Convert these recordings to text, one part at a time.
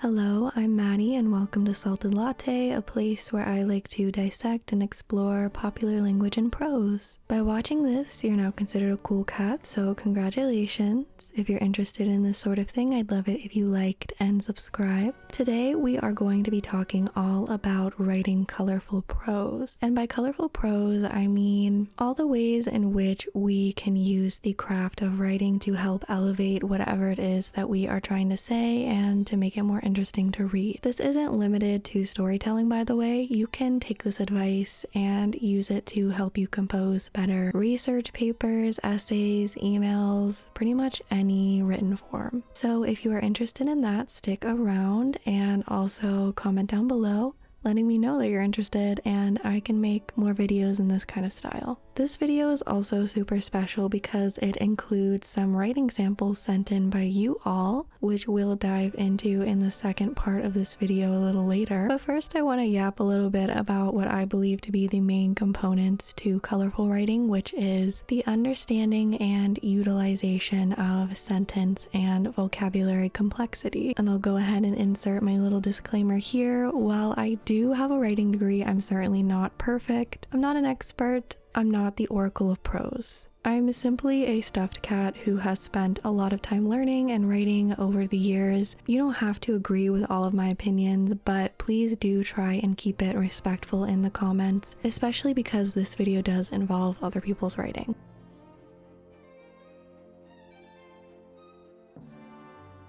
Hello, I'm Maddie and welcome to Salted Latte, a place where I like to dissect and explore popular language and prose. By watching this, you're now considered a cool cat, so congratulations. If you're interested in this sort of thing, I'd love it if you liked and subscribed. Today, we are going to be talking all about writing colorful prose. And by colorful prose, I mean all the ways in which we can use the craft of writing to help elevate whatever it is that we are trying to say and to make it more interesting to read. This isn't limited to storytelling, by the way. You can take this advice and use it to help you compose better research papers, essays, emails, pretty much any written form. So if you are interested in that, stick around and also comment down below letting me know that you're interested and I can make more videos in this kind of style. This video is also super special because it includes some writing samples sent in by you all, which we'll dive into in the second part of this video a little later. But first I want to yap a little bit about what I believe to be the main components to colorful writing, which is the understanding and utilization of sentence and vocabulary complexity. And I'll go ahead and insert my little disclaimer here. While I do have a writing degree, I'm certainly not perfect. I'm not an expert. I'm not the oracle of prose. I'm simply a stuffed cat who has spent a lot of time learning and writing over the years. You don't have to agree with all of my opinions, but please do try and keep it respectful in the comments, especially because this video does involve other people's writing.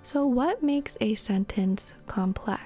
So what makes a sentence complex?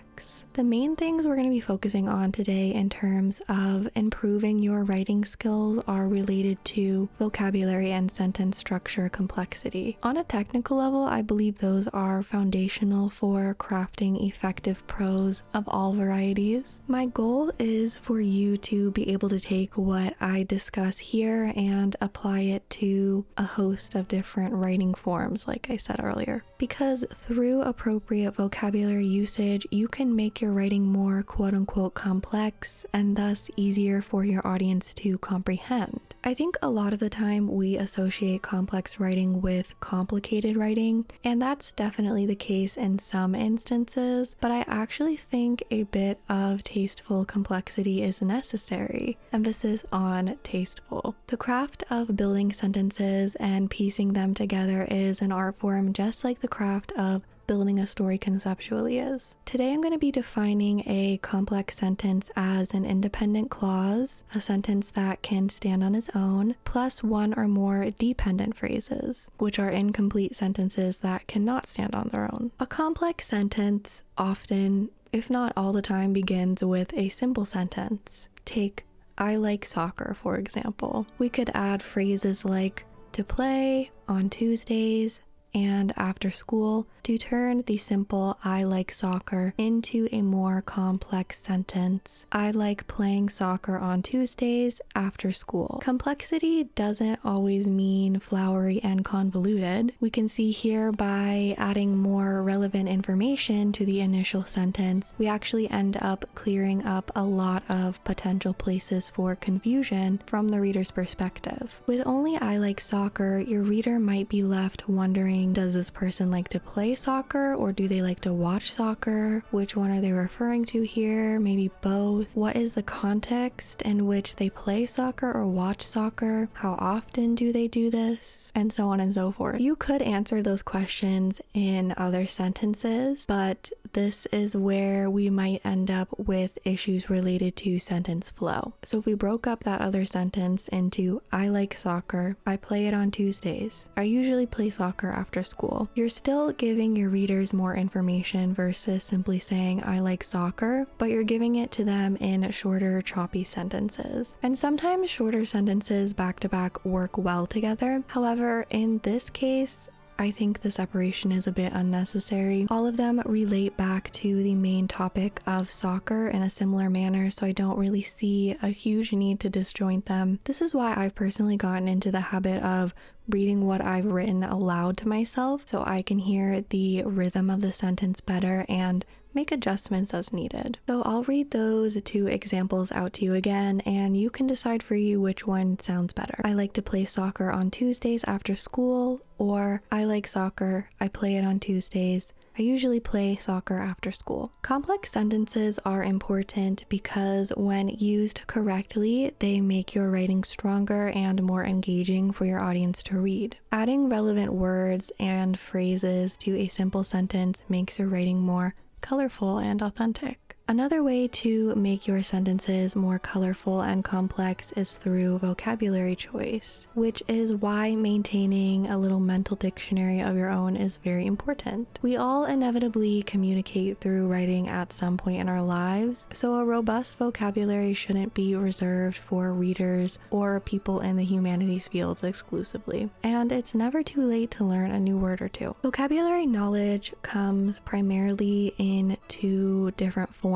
The main things we're going to be focusing on today in terms of improving your writing skills are related to vocabulary and sentence structure complexity. On a technical level, I believe those are foundational for crafting effective prose of all varieties. My goal is for you to be able to take what I discuss here and apply it to a host of different writing forms, like I said earlier. Because through appropriate vocabulary usage, you can make your writing more quote-unquote complex and thus easier for your audience to comprehend. I think a lot of the time we associate complex writing with complicated writing, and that's definitely the case in some instances, but I actually think a bit of tasteful complexity is necessary. Emphasis on tasteful. The craft of building sentences and piecing them together is an art form just like the craft of building a story conceptually is. Today I'm going to be defining a complex sentence as an independent clause, a sentence that can stand on its own, plus one or more dependent phrases, which are incomplete sentences that cannot stand on their own. A complex sentence often, if not all the time, begins with a simple sentence. Take I like soccer, for example. We could add phrases like to play, on Tuesdays, and after school to turn the simple I like soccer into a more complex sentence. I like playing soccer on Tuesdays after school. Complexity doesn't always mean flowery and convoluted. We can see here by adding more relevant information to the initial sentence, we actually end up clearing up a lot of potential places for confusion from the reader's perspective. With only I like soccer, your reader might be left wondering, does this person like to play soccer or do they like to watch soccer? Which one are they referring to here? Maybe both. What is the context in which they play soccer or watch soccer? How often do they do this? And so on and so forth. You could answer those questions in other sentences, but this is where we might end up with issues related to sentence flow. So if we broke up that other sentence into I like soccer, I play it on Tuesdays, I usually play soccer after school, you're still giving your readers more information versus simply saying I like soccer, but you're giving it to them in shorter, choppy sentences. And sometimes shorter sentences back to back work well together. However, in this case, I think the separation is a bit unnecessary. All of them relate back to the main topic of soccer in a similar manner, so I don't really see a huge need to disjoint them. This is why I've personally gotten into the habit of reading what I've written aloud to myself so I can hear the rhythm of the sentence better and make adjustments as needed. So I'll read those 2 examples out to you again, and you can decide for you which one sounds better. I like to play soccer on Tuesdays after school, or I like soccer, I play it on Tuesdays. I usually play soccer after school. Complex sentences are important because when used correctly, they make your writing stronger and more engaging for your audience to read. Adding relevant words and phrases to a simple sentence makes your writing more colorful and authentic. Another way to make your sentences more colorful and complex is through vocabulary choice, which is why maintaining a little mental dictionary of your own is very important. We all inevitably communicate through writing at some point in our lives, so a robust vocabulary shouldn't be reserved for readers or people in the humanities fields exclusively. And it's never too late to learn a new word or 2. Vocabulary knowledge comes primarily in 2 different forms.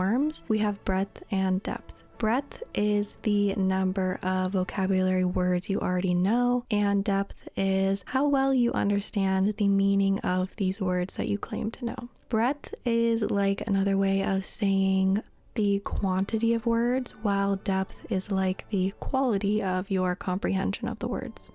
We have breadth and depth. Breadth is the number of vocabulary words you already know, and depth is how well you understand the meaning of these words that you claim to know. Breadth is like another way of saying the quantity of words, while depth is like the quality of your comprehension of the words.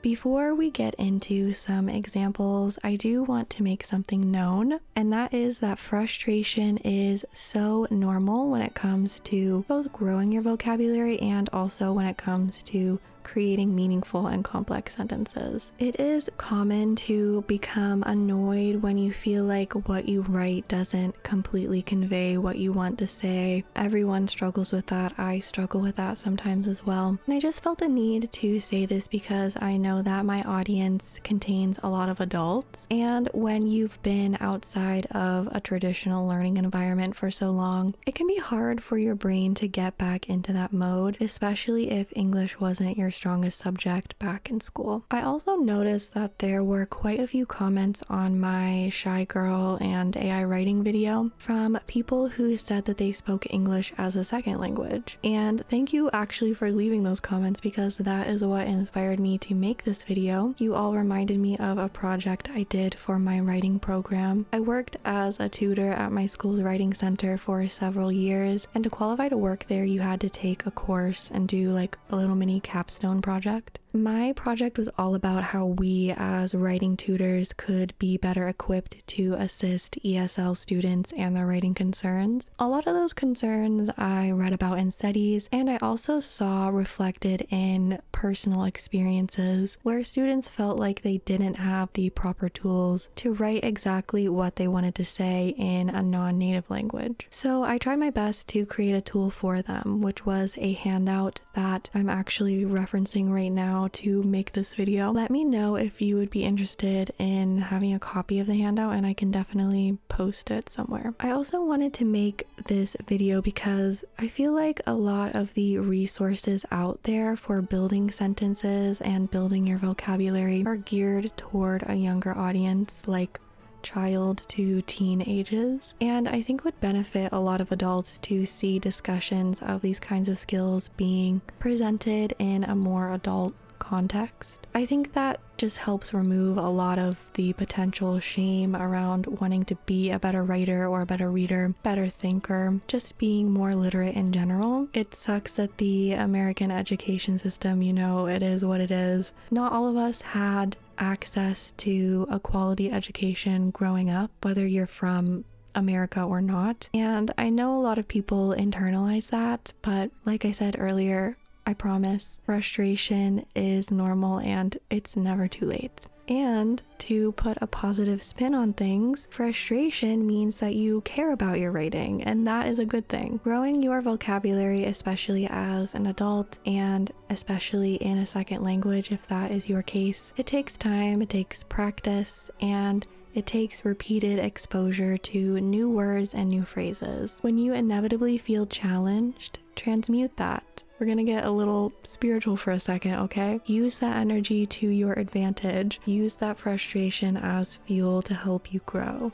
Before we get into some examples, I do want to make something known, and that is that frustration is so normal when it comes to both growing your vocabulary and also when it comes to creating meaningful and complex sentences. It is common to become annoyed when you feel like what you write doesn't completely convey what you want to say. Everyone struggles with that. I struggle with that sometimes as well. And I just felt the need to say this because I know that my audience contains a lot of adults, and when you've been outside of a traditional learning environment for so long, it can be hard for your brain to get back into that mode, especially if English wasn't your strongest subject back in school. I also noticed that there were quite a few comments on my Shy Girl and AI writing video from people who said that they spoke English as a second language. And thank you actually for leaving those comments, because that is what inspired me to make this video. You all reminded me of a project I did for my writing program. I worked as a tutor at my school's writing center for several years, and to qualify to work there, you had to take a course and do like a little mini capstone project. My project was all about how we as writing tutors could be better equipped to assist ESL students and their writing concerns. A lot of those concerns I read about in studies, and I also saw reflected in personal experiences where students felt like they didn't have the proper tools to write exactly what they wanted to say in a non-native language. So I tried my best to create a tool for them, which was a handout that I'm actually referencing right now to make this video. Let me know if you would be interested in having a copy of the handout, and I can definitely post it somewhere. I also wanted to make this video because I feel like a lot of the resources out there for building sentences and building your vocabulary are geared toward a younger audience, like child to teen ages, and I think would benefit a lot of adults to see discussions of these kinds of skills being presented in a more adult context. I think that just helps remove a lot of the potential shame around wanting to be a better writer or a better reader, better thinker, just being more literate in general. It sucks that the American education system, you know, it is what it is. Not all of us had access to a quality education growing up, whether you're from America or not. And I know a lot of people internalize that, but like I said earlier, I promise frustration is normal and it's never too late. And to put a positive spin on things, frustration means that you care about your writing, and that is a good thing. Growing your vocabulary, especially as an adult and especially in a second language, if that is your case, it takes time, it takes practice, and it takes repeated exposure to new words and new phrases. When you inevitably feel challenged, transmute that. We're gonna get a little spiritual for a second, okay? Use that energy to your advantage. Use that frustration as fuel to help you grow.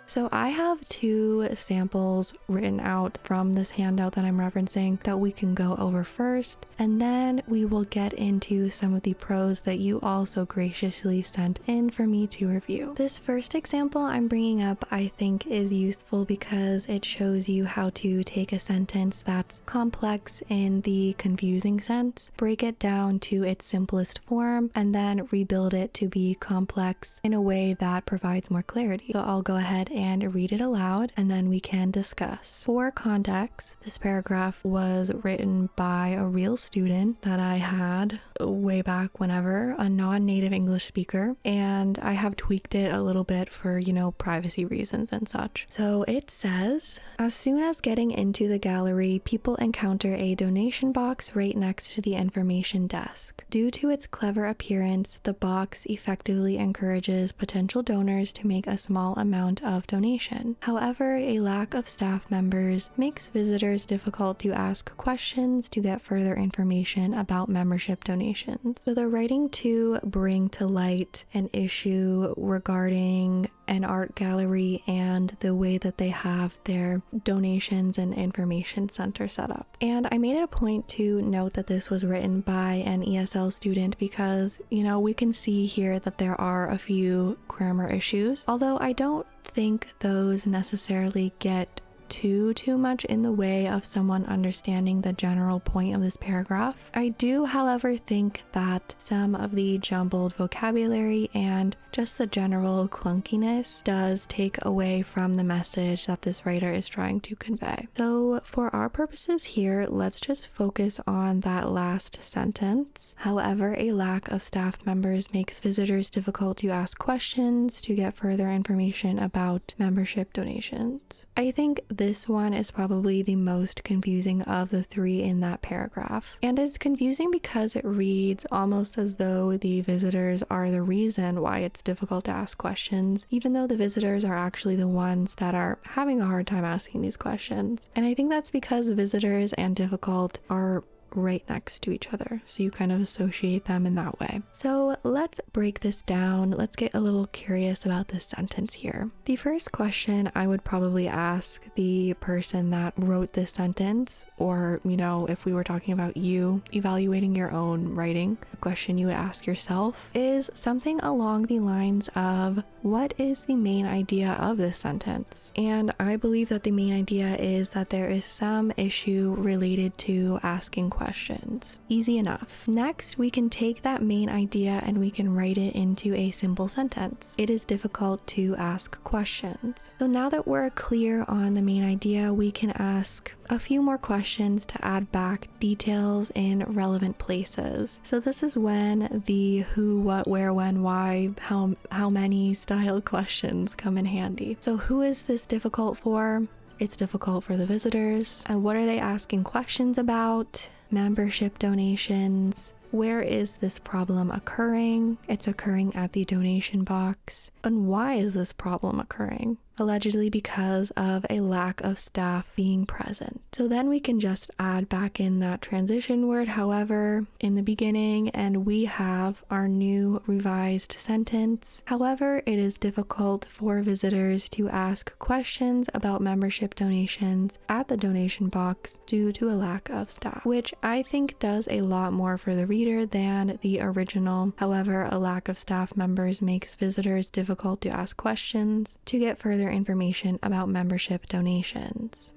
So I have two samples written out from this handout that I'm referencing that we can go over first, and then we will get into some of the pros that you also graciously sent in for me to review. This first example I'm bringing up I think is useful because it shows you how to take a sentence that's complex in the confusing sense, break it down to its simplest form, and then rebuild it to be complex in a way that provides more clarity. So I'll go ahead and read it aloud and then we can discuss. For context, this paragraph was written by a real student that I had way back whenever, a non-native English speaker, and I have tweaked it a little bit for, privacy reasons and such. So it says, as soon as getting into the gallery, people encounter a donation box right next to the information desk. Due to its clever appearance, the box effectively encourages potential donors to make a small amount of donation. However, a lack of staff members makes visitors difficult to ask questions to get further information about membership donations. So they're writing to bring to light an issue regarding an art gallery and the way that they have their donations and information center set up. And I made it a point to note that this was written by an ESL student because, we can see here that there are a few grammar issues, although I don't think those necessarily get too much in the way of someone understanding the general point of this paragraph. I do, however, think that some of the jumbled vocabulary and just the general clunkiness does take away from the message that this writer is trying to convey. So for our purposes here, let's just focus on that last sentence. However, a lack of staff members makes visitors difficult to ask questions to get further information about membership donations. I think this one is probably the most confusing of the three in that paragraph. And it's confusing because it reads almost as though the visitors are the reason why it's difficult to ask questions, even though the visitors are actually the ones that are having a hard time asking these questions. And I think that's because visitors and difficult are right next to each other, so you kind of associate them in that way. So let's break this down. Let's get a little curious about this sentence here. The first question I would probably ask the person that wrote this sentence, or if we were talking about you evaluating your own writing, a question you would ask yourself is something along the lines of, what is the main idea of this sentence? And I believe that the main idea is that there is some issue related to asking questions. Easy enough. Next, we can take that main idea and we can write it into a simple sentence. It is difficult to ask questions. So now that we're clear on the main idea, we can ask a few more questions to add back details in relevant places. So this is when the who, what, where, when, why, how many style questions come in handy. So who is this difficult for? It's difficult for the visitors. And what are they asking questions about? Membership donations. Where is this problem occurring? It's occurring at the donation box. And why is this problem occurring? Allegedly because of a lack of staff being present. So then we can just add back in that transition word, however, in the beginning, and we have our new revised sentence. However, it is difficult for visitors to ask questions about membership donations at the donation box due to a lack of staff, which I think does a lot more for the reader than the original. However, a lack of staff members makes visitors difficult to ask questions to get further information about membership donations.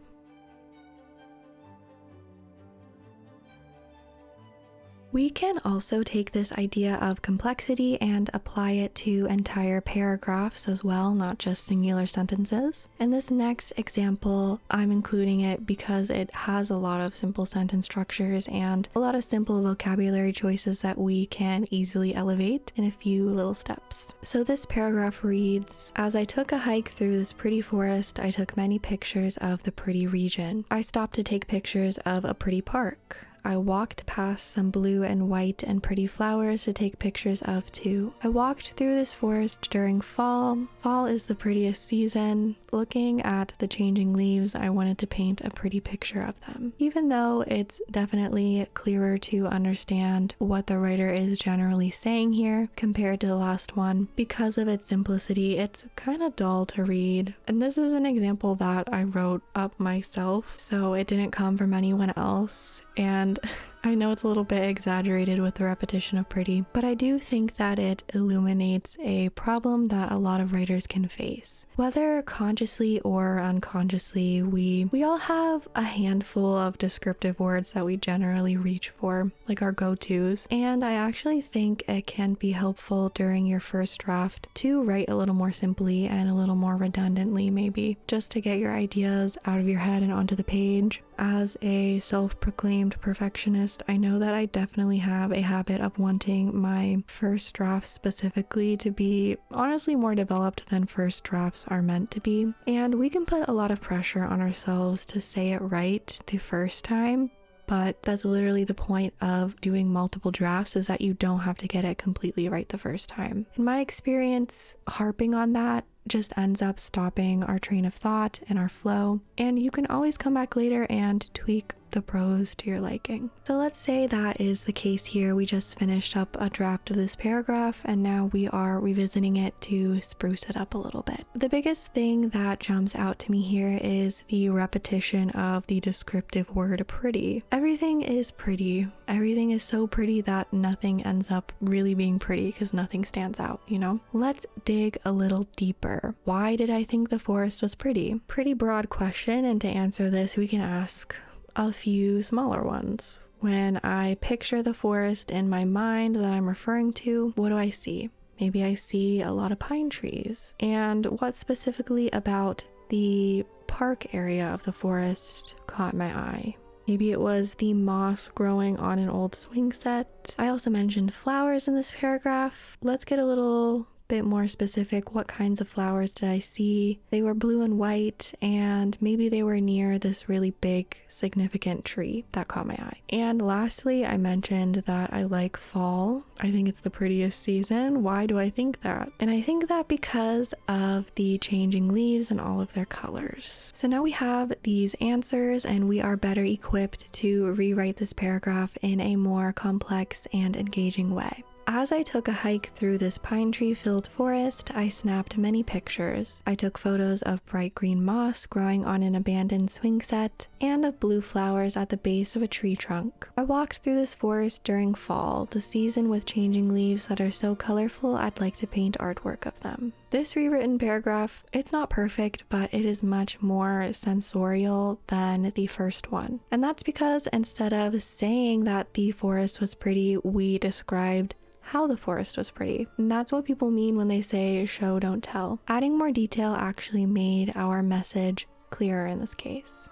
We can also take this idea of complexity and apply it to entire paragraphs as well, not just singular sentences. In this next example, I'm including it because it has a lot of simple sentence structures and a lot of simple vocabulary choices that we can easily elevate in a few little steps. So this paragraph reads, as I took a hike through this pretty forest, I took many pictures of the pretty region. I stopped to take pictures of a pretty park. I walked past some blue and white and pretty flowers to take pictures of too. I walked through this forest during fall. Fall is the prettiest season. Looking at the changing leaves, I wanted to paint a pretty picture of them. Even though it's definitely clearer to understand what the writer is generally saying here compared to the last one, because of its simplicity, it's kind of dull to read. And this is an example that I wrote up myself, so it didn't come from anyone else. And I know it's a little bit exaggerated with the repetition of pretty, but I do think that it illuminates a problem that a lot of writers can face. Whether consciously or unconsciously, we all have a handful of descriptive words that we generally reach for, like our go-tos, and I actually think it can be helpful during your first draft to write a little more simply and a little more redundantly, maybe, just to get your ideas out of your head and onto the page. As a self-proclaimed perfectionist, I know that I definitely have a habit of wanting my first drafts specifically to be honestly more developed than first drafts are meant to be. And we can put a lot of pressure on ourselves to say it right the first time, but that's literally the point of doing multiple drafts, is that you don't have to get it completely right the first time. In my experience, harping on that just ends up stopping our train of thought and our flow, and you can always come back later and tweak the prose to your liking. So let's say that is the case here. We just finished up a draft of this paragraph and now we are revisiting it to spruce it up a little bit. The biggest thing that jumps out to me here is the repetition of the descriptive word pretty. Everything is pretty. Everything is so pretty that nothing ends up really being pretty because nothing stands out, you know? Let's dig a little deeper. Why did I think the forest was pretty? Pretty broad question, and to answer this we can ask a few smaller ones. When I picture the forest in my mind that I'm referring to, what do I see? Maybe I see a lot of pine trees. And what specifically about the park area of the forest caught my eye? Maybe it was the moss growing on an old swing set. I also mentioned flowers in this paragraph. Let's get a little bit more specific. What kinds of flowers did I see? They were blue and white, and maybe they were near this really big significant tree that caught my eye. And lastly, I mentioned that I like fall. I think it's the prettiest season. Why do I think that? And I think that because of the changing leaves and all of their colors. So now we have these answers and we are better equipped to rewrite this paragraph in a more complex and engaging way. As I took a hike through this pine tree filled forest, I snapped many pictures. I took photos of bright green moss growing on an abandoned swing set and of blue flowers at the base of a tree trunk. I walked through this forest during fall, the season with changing leaves that are so colorful I'd like to paint artwork of them. This rewritten paragraph, it's not perfect, but it is much more sensorial than the first one. And that's because instead of saying that the forest was pretty, we described how the forest was pretty. And that's what people mean when they say show don't tell. Adding more detail actually made our message clearer in this case.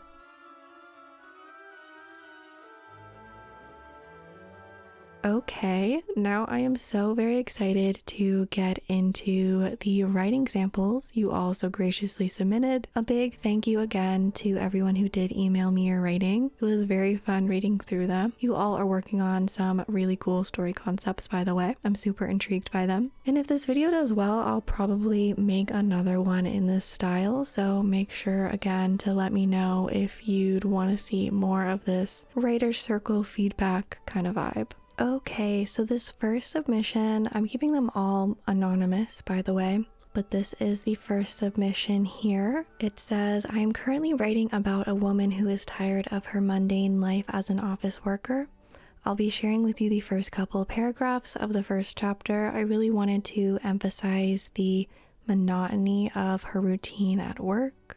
Okay, now I am so very excited to get into the writing samples you all so graciously submitted. A big thank you again to everyone who did email me your writing. It was very fun reading through them. You all are working on some really cool story concepts, by the way. I'm super intrigued by them. And if this video does well, I'll probably make another one in this style, so make sure again to let me know if you'd want to see more of this writer's circle feedback kind of vibe. Okay, so this first submission, I'm keeping them all anonymous, by the way, but this is the first submission here. It says, I am currently writing about a woman who is tired of her mundane life as an office worker. I'll be sharing with you the first couple paragraphs of the first chapter. I really wanted to emphasize the monotony of her routine at work.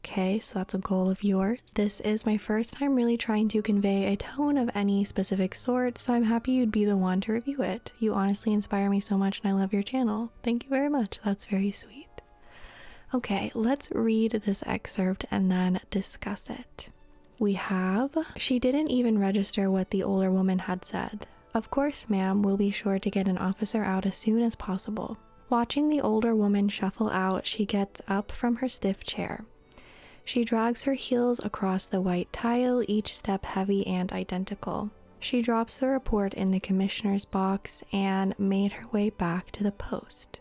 Okay, so that's a goal of yours. This is my first time really trying to convey a tone of any specific sort, so I'm happy you'd be the one to review it. You honestly inspire me so much and I love your channel. Thank you very much. That's very sweet. Okay, let's read this excerpt and then discuss it. We have, she didn't even register what the older woman had said. Of course, ma'am, we'll be sure to get an officer out as soon as possible. Watching the older woman shuffle out, she gets up from her stiff chair. She drags her heels across the white tile, each step heavy and identical. She drops the report in the commissioner's box and made her way back to her post.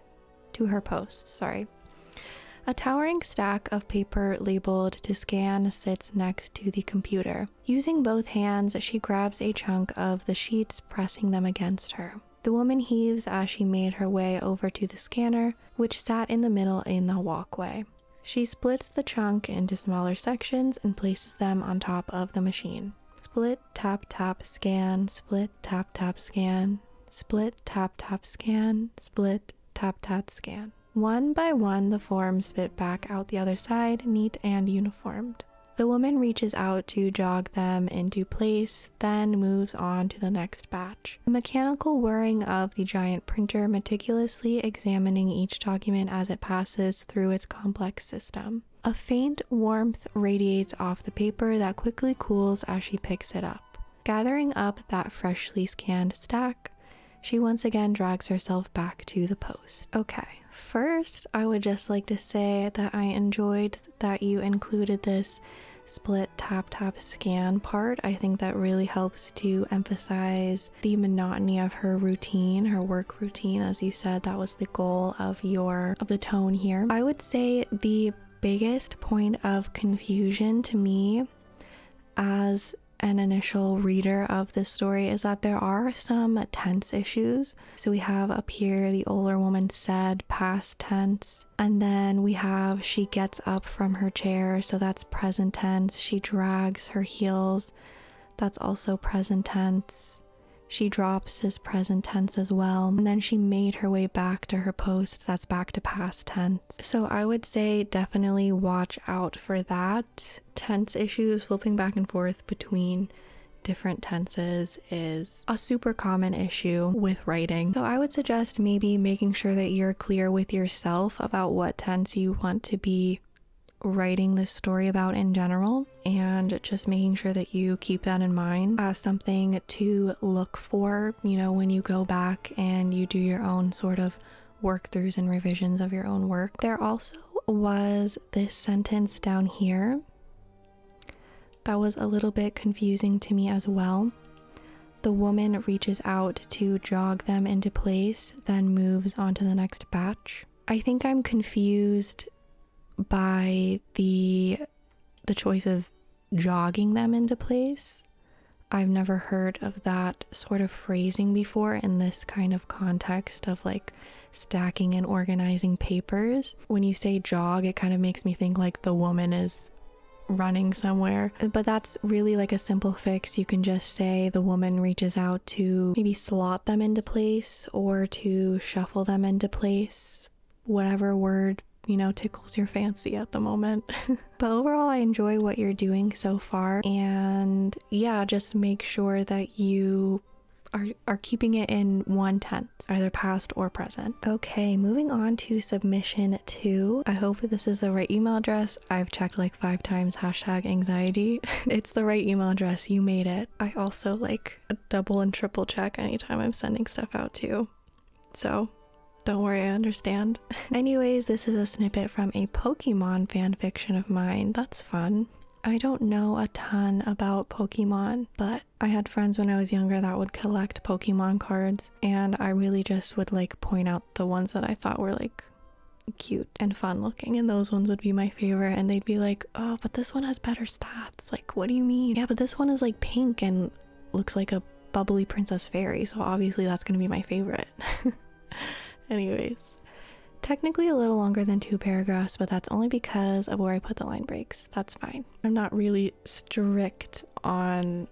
A towering stack of paper labeled to scan sits next to the computer. Using both hands, she grabs a chunk of the sheets, pressing them against her. The woman heaves as she made her way over to the scanner, which sat in the middle in the walkway. She splits the chunk into smaller sections and places them on top of the machine. Split, tap, tap, scan, split, tap, tap, scan, split, tap, tap, scan, split, tap, tap, scan. One by one, the forms spit back out the other side, neat and uniformed. The woman reaches out to jog them into place, then moves on to the next batch. The mechanical whirring of the giant printer meticulously examining each document as it passes through its complex system. A faint warmth radiates off the paper that quickly cools as she picks it up. Gathering up that freshly scanned stack, she once again drags herself back to the post. Okay, first, I would just like to say that I enjoyed that you included this split tap tap scan part. I think that really helps to emphasize the monotony of her routine, her work routine. As you said, that was the goal of the tone here. I would say the biggest point of confusion to me as an initial reader of this story is that there are some tense issues. So we have up here the older woman said, past tense, and then we have she gets up from her chair, so that's present tense. She drags her heels, that's also present tense. She drops is present tense as well, and then she made her way back to her post, that's back to past tense. So I would say definitely watch out for that. Tense issues, flipping back and forth between different tenses, is a super common issue with writing. So I would suggest maybe making sure that you're clear with yourself about what tense you want to be writing this story about in general, and just making sure that you keep that in mind as something to look for, you know, when you go back and you do your own sort of work throughs and revisions of your own work. There also was this sentence down here that was a little bit confusing to me as well. The woman reaches out to jog them into place, then moves on to the next batch. I think I'm confused by the choice of jogging them into place. I've never heard of that sort of phrasing before in this kind of context of like stacking and organizing papers. When you say jog, it kind of makes me think like the woman is running somewhere, but that's really like a simple fix. You can just say the woman reaches out to maybe slot them into place or to shuffle them into place, whatever word, you know, tickles your fancy at the moment. But overall, I enjoy what you're doing so far, and yeah, just make sure that you are keeping it in one tense, either past or present. Okay, moving on to submission 2. I hope this is the right email address. I've checked like 5 times, #anxiety. It's the right email address, you made it. I also like double and triple check anytime I'm sending stuff out too, so don't worry, I understand. Anyways, this is a snippet from a Pokemon fanfiction of mine. That's fun. I don't know a ton about Pokemon, but I had friends when I was younger that would collect Pokemon cards, and I really just would like point out the ones that I thought were like cute and fun looking, and those ones would be my favorite, and they'd be like, oh, but this one has better stats. Like, what do you mean? Yeah, but this one is like pink and looks like a bubbly princess fairy, so obviously that's gonna be my favorite. Anyways, technically a little longer than 2 paragraphs, but that's only because of where I put the line breaks. That's fine. I'm not really strict on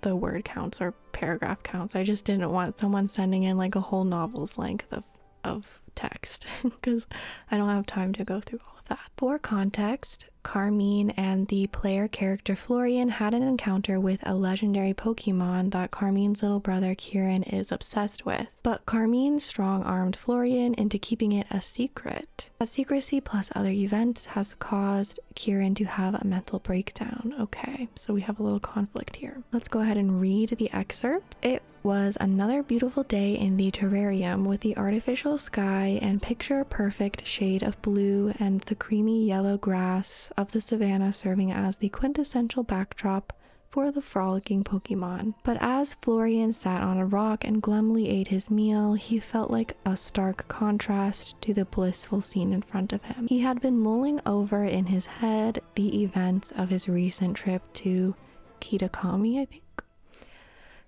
the word counts or paragraph counts. I just didn't want someone sending in like a whole novel's length of text because I don't have time to go through all of that. For context, Carmine and the player character Florian had an encounter with a legendary Pokemon that Carmine's little brother Kieran is obsessed with, but Carmine strong-armed Florian into keeping it a secret. That secrecy plus other events has caused Kieran to have a mental breakdown. Okay, so we have a little conflict here. Let's go ahead and read the excerpt. It was another beautiful day in the terrarium with the artificial sky and picture-perfect shade of blue and the creamy yellow grass of the savannah serving as the quintessential backdrop for the frolicking Pokemon. But as Florian sat on a rock and glumly ate his meal, he felt like a stark contrast to the blissful scene in front of him. He had been mulling over in his head the events of his recent trip to Kitakami, I think.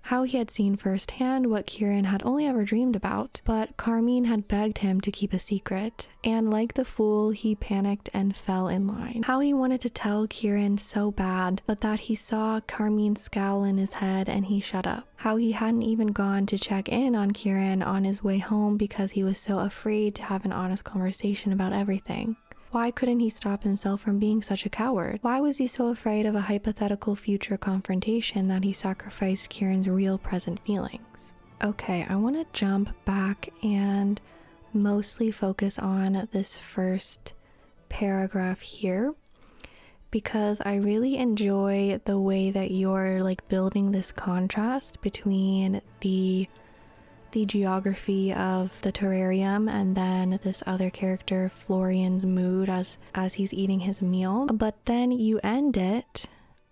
How he had seen firsthand what Kieran had only ever dreamed about, but Carmine had begged him to keep a secret, and like the fool, he panicked and fell in line. How he wanted to tell Kieran so bad, but that he saw Carmine's scowl in his head and he shut up. How he hadn't even gone to check in on Kieran on his way home because he was so afraid to have an honest conversation about everything. Why couldn't he stop himself from being such a coward? Why was he so afraid of a hypothetical future confrontation that he sacrificed Kieran's real present feelings? Okay, I want to jump back and mostly focus on this first paragraph here because I really enjoy the way that you're like building this contrast between the geography of the terrarium and then this other character Florian's mood as he's eating his meal. But then you end it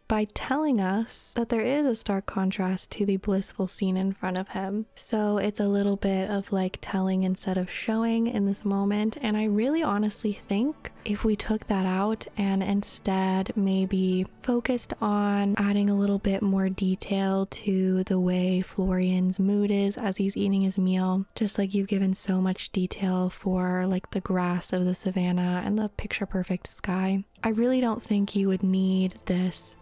by telling us that there is a stark contrast to the blissful scene in front of him. So it's a little bit of like telling instead of showing in this moment. And I really honestly think if we took that out and instead maybe focused on adding a little bit more detail to the way Florian's mood is as he's eating his meal, just like you've given so much detail for like the grass of the savannah and the picture perfect sky, I really don't think you would need this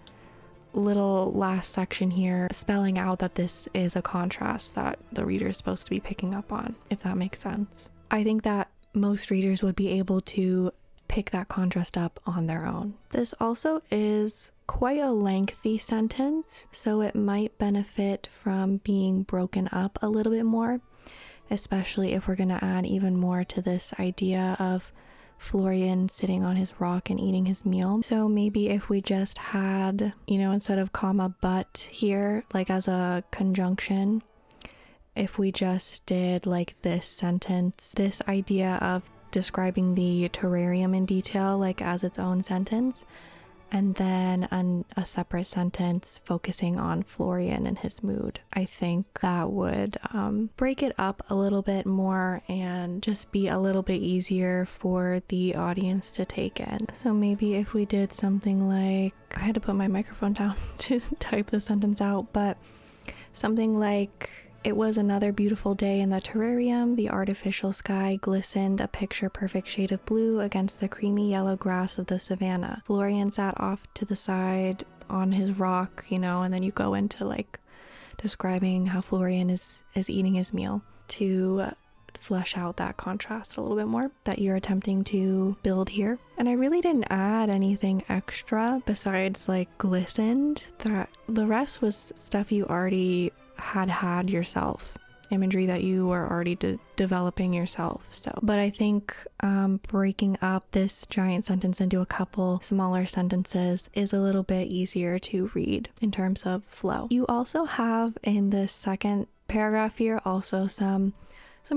little last section here spelling out that this is a contrast that the reader is supposed to be picking up on, if that makes sense. I think that most readers would be able to pick that contrast up on their own. This also is quite a lengthy sentence, so it might benefit from being broken up a little bit more, especially if we're going to add even more to this idea of Florian sitting on his rock and eating his meal. So maybe if we just had, instead of comma but here, like as a conjunction, if we just did like this sentence, this idea of describing the terrarium in detail, like as its own sentence, and then a separate sentence focusing on Florian and his mood. I think that would break it up a little bit more and just be a little bit easier for the audience to take in. So maybe if we did something like, I had to put my microphone down to type the sentence out, but something like, it was another beautiful day in the terrarium. The artificial sky glistened a picture-perfect shade of blue against the creamy yellow grass of the savannah. Florian sat off to the side on his rock, and then you go into like describing how Florian is eating his meal to flesh out that contrast a little bit more that you're attempting to build here. And I really didn't add anything extra besides like glistened. That the rest was stuff you already had yourself, imagery that you were already developing yourself. But I think breaking up this giant sentence into a couple smaller sentences is a little bit easier to read in terms of flow. You also have in this second paragraph here also some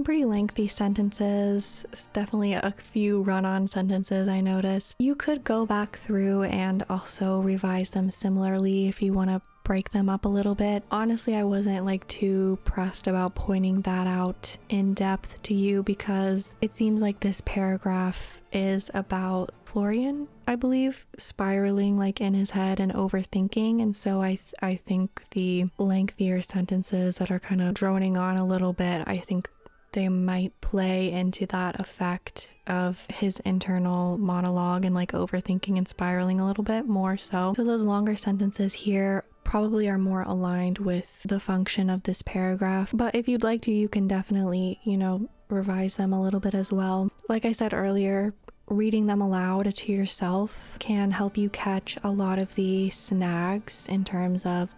pretty lengthy sentences, definitely a few run-on sentences I noticed. You could go back through and also revise them similarly if you want to break them up a little bit. Honestly, I wasn't like too pressed about pointing that out in depth to you because it seems like this paragraph is about Florian, I believe, spiraling like in his head and overthinking. And so I think the lengthier sentences that are kind of droning on a little bit, I think they might play into that effect of his internal monologue and like overthinking and spiraling a little bit more so. So those longer sentences here probably are more aligned with the function of this paragraph. But if you'd like to, you can definitely, revise them a little bit as well. Like I said earlier, reading them aloud to yourself can help you catch a lot of the snags in terms of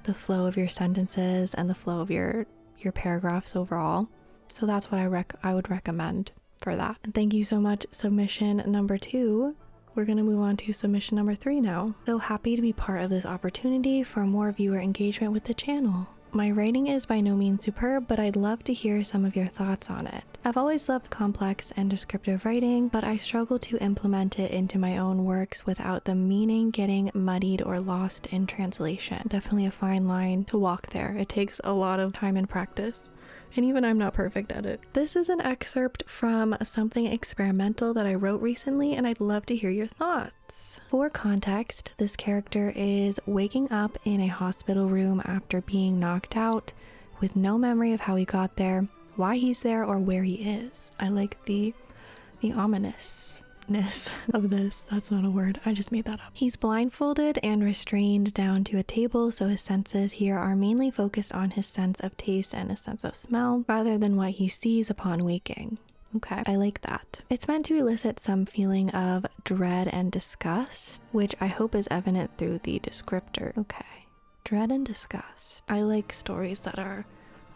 the flow of your sentences and the flow of your paragraphs overall. So that's what I would recommend for that. And thank you so much, submission number 2. We're going to move on to submission number 3 now. So happy to be part of this opportunity for more viewer engagement with the channel. My writing is by no means superb, but I'd love to hear some of your thoughts on it. I've always loved complex and descriptive writing, but I struggle to implement it into my own works without the meaning getting muddied or lost in translation. Definitely a fine line to walk there. It takes a lot of time and practice. And even I'm not perfect at it. This is an excerpt from something experimental that I wrote recently, and I'd love to hear your thoughts. For context, this character is waking up in a hospital room after being knocked out with no memory of how he got there, why he's there, or where he is. I like the ominousness of this. That's not a word, I just made that up. He's blindfolded and restrained down to a table, so his senses here are mainly focused on his sense of taste and his sense of smell rather than what he sees upon waking. Okay, I like that. It's meant to elicit some feeling of dread and disgust, which I hope is evident through the descriptor. Okay, dread and disgust. I like stories that are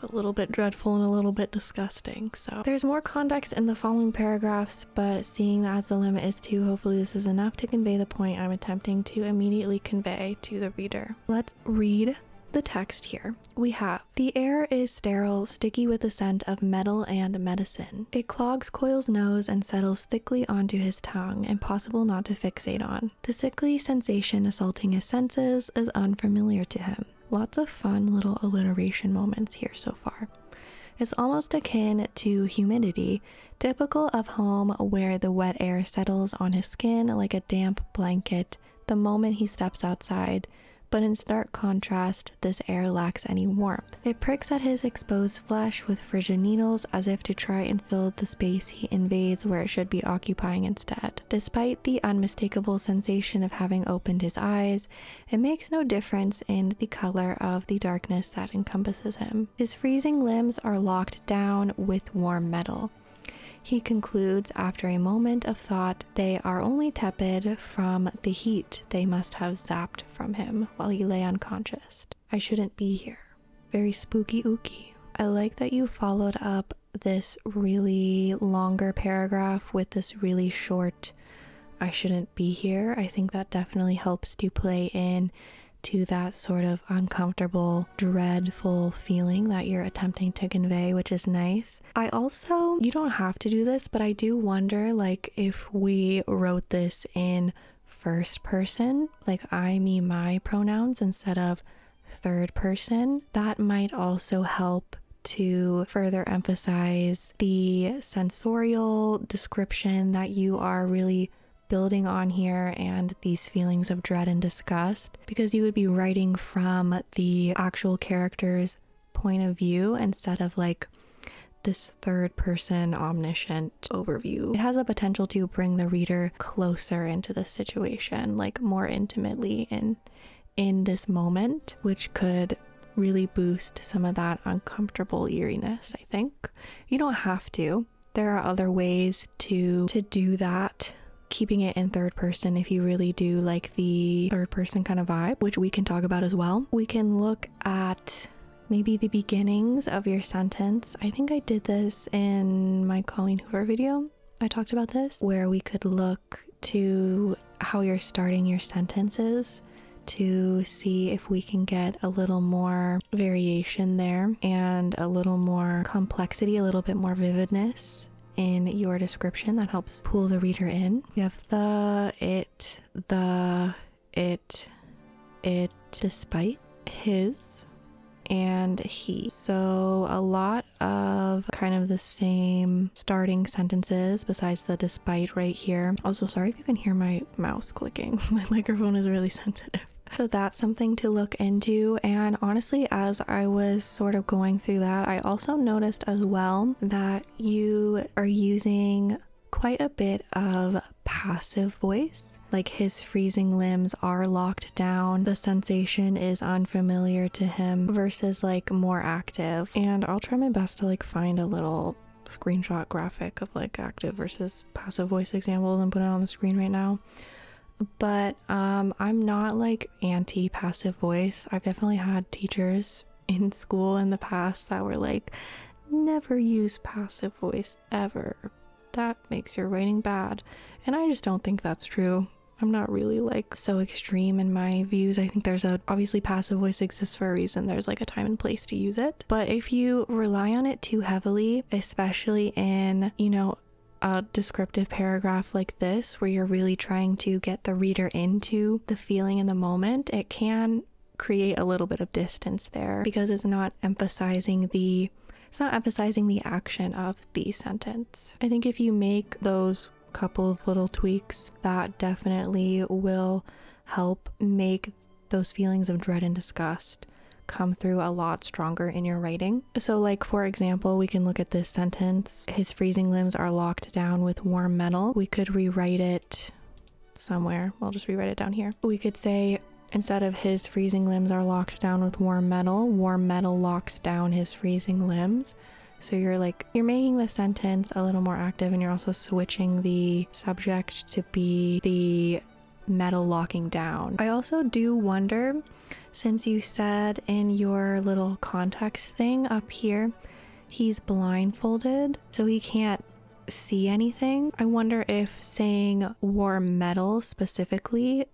a little bit dreadful and a little bit disgusting. So there's more context in the following paragraphs, but seeing that as the limit is 2, hopefully this is enough to convey the point I'm attempting to immediately convey to the reader. Let's read the text here. We have, the air is sterile, sticky with the scent of metal and medicine. It clogs Coyle's nose and settles thickly onto his tongue, impossible not to fixate on. The sickly sensation assaulting his senses is unfamiliar to him. Lots of fun little alliteration moments here so far. It's almost akin to humidity, typical of home where the wet air settles on his skin like a damp blanket the moment he steps outside, but in stark contrast, this air lacks any warmth. It pricks at his exposed flesh with frigid needles as if to try and fill the space he invades where it should be occupying instead. Despite the unmistakable sensation of having opened his eyes, it makes no difference in the color of the darkness that encompasses him. His freezing limbs are locked down with warm metal. He concludes after a moment of thought they are only tepid from the heat they must have zapped from him while he lay unconscious. I shouldn't be here. Very spooky ooky. I like that you followed up this really longer paragraph with this really short I shouldn't be here. I think that definitely helps to play in to that sort of uncomfortable, dreadful feeling that you're attempting to convey, which is nice. I also, you don't have to do this, but I do wonder, like, if we wrote this in first person, like I, me, my pronouns instead of third person, that might also help to further emphasize the sensorial description that you are really building on here and these feelings of dread and disgust, because you would be writing from the actual character's point of view instead of like this third person omniscient overview. It has the potential to bring the reader closer into the situation, like more intimately in this moment, which could really boost some of that uncomfortable eeriness, I think. You don't have to. There are other ways to do that, keeping it in third person if you really do like the third person kind of vibe, which we can talk about as well. We can look at maybe the beginnings of your sentence. I think I did this in my Colleen Hoover video. I talked about this, where we could look to how you're starting your sentences to see if we can get a little more variation there and a little more complexity, a little bit more vividness in your description that helps pull the reader in. You have the, it, despite, his, and he. So a lot of kind of the same starting sentences besides the despite right here. Also, sorry if you can hear my mouse clicking. My microphone is really sensitive. So that's something to look into. And honestly, as I was sort of going through that, I also noticed as well that you are using quite a bit of passive voice. Like his freezing limbs are locked down, the sensation is unfamiliar to him, versus like more active. And I'll try my best to like find a little screenshot graphic of like active versus passive voice examples and put it on the screen right now. But I'm not like anti-passive voice. I've definitely had teachers in school in the past that were like, never use passive voice ever. That makes your writing bad. And I just don't think that's true. I'm not really like so extreme in my views. I think there's obviously passive voice exists for a reason. There's like a time and place to use it. But if you rely on it too heavily, especially in, you know, a descriptive paragraph like this, where you're really trying to get the reader into the feeling in the moment, it can create a little bit of distance there because it's not emphasizing the action of the sentence. I think if you make those couple of little tweaks, that definitely will help make those feelings of dread and disgust come through a lot stronger in your writing. So like, for example, we can look at this sentence: his freezing limbs are locked down with warm metal. We could rewrite it somewhere. I'll just rewrite it down here. We could say, instead of his freezing limbs are locked down with warm metal locks down his freezing limbs. So you're making the sentence a little more active, and you're also switching the subject to be the metal locking down. I also do wonder, since you said in your little context thing up here, he's blindfolded, so he can't see anything. I wonder if saying warm metal specifically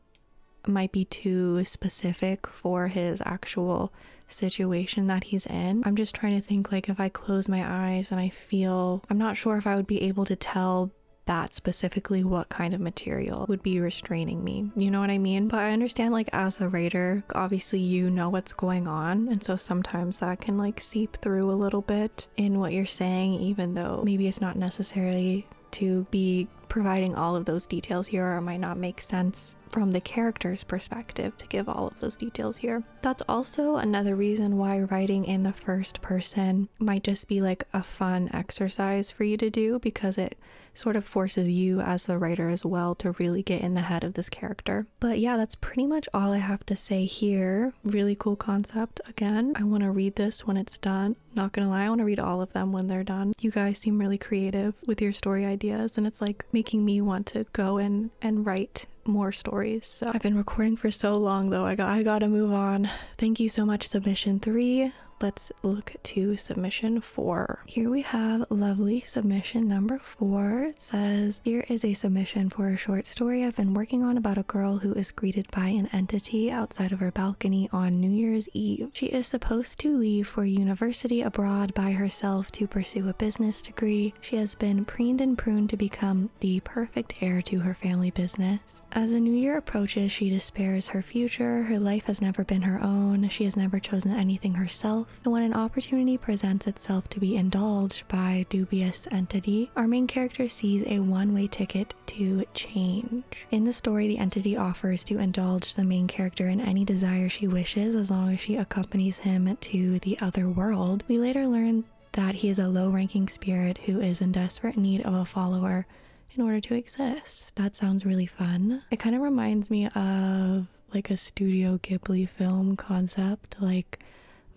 might be too specific for his actual situation that he's in. I'm just trying to think, like, if I close my eyes and I'm not sure if I would be able to tell that specifically what kind of material would be restraining me. You know what I mean? But I understand, like, as a writer, obviously you know what's going on, and so sometimes that can like seep through a little bit in what you're saying, even though maybe it's not necessarily to be providing all of those details here, or it might not make sense from the character's perspective to give all of those details here. That's also another reason why writing in the first person might just be like a fun exercise for you to do, because it sort of forces you as the writer as well to really get in the head of this character. But yeah, that's pretty much all I have to say here. Really cool concept. Again, I want to read this when it's done. Not gonna lie, I want to read all of them when they're done. You guys seem really creative with your story ideas, and it's like making me want to go in and write more stories. So I've been recording for so long though, I gotta move on. Thank you so much, submission 3. Let's look to submission 4. Here we have lovely submission number 4. It says, here is a submission for a short story I've been working on about a girl who is greeted by an entity outside of her balcony on New Year's Eve. She is supposed to leave for university abroad by herself to pursue a business degree. She has been preened and pruned to become the perfect heir to her family business. As the new year approaches, she despairs her future. Her life has never been her own. She has never chosen anything herself. And when an opportunity presents itself to be indulged by a dubious entity, our main character sees a one-way ticket to change. In the story, the entity offers to indulge the main character in any desire she wishes as long as she accompanies him to the other world. We later learn that he is a low-ranking spirit who is in desperate need of a follower in order to exist. That sounds really fun. It kind of reminds me of like a Studio Ghibli film concept, like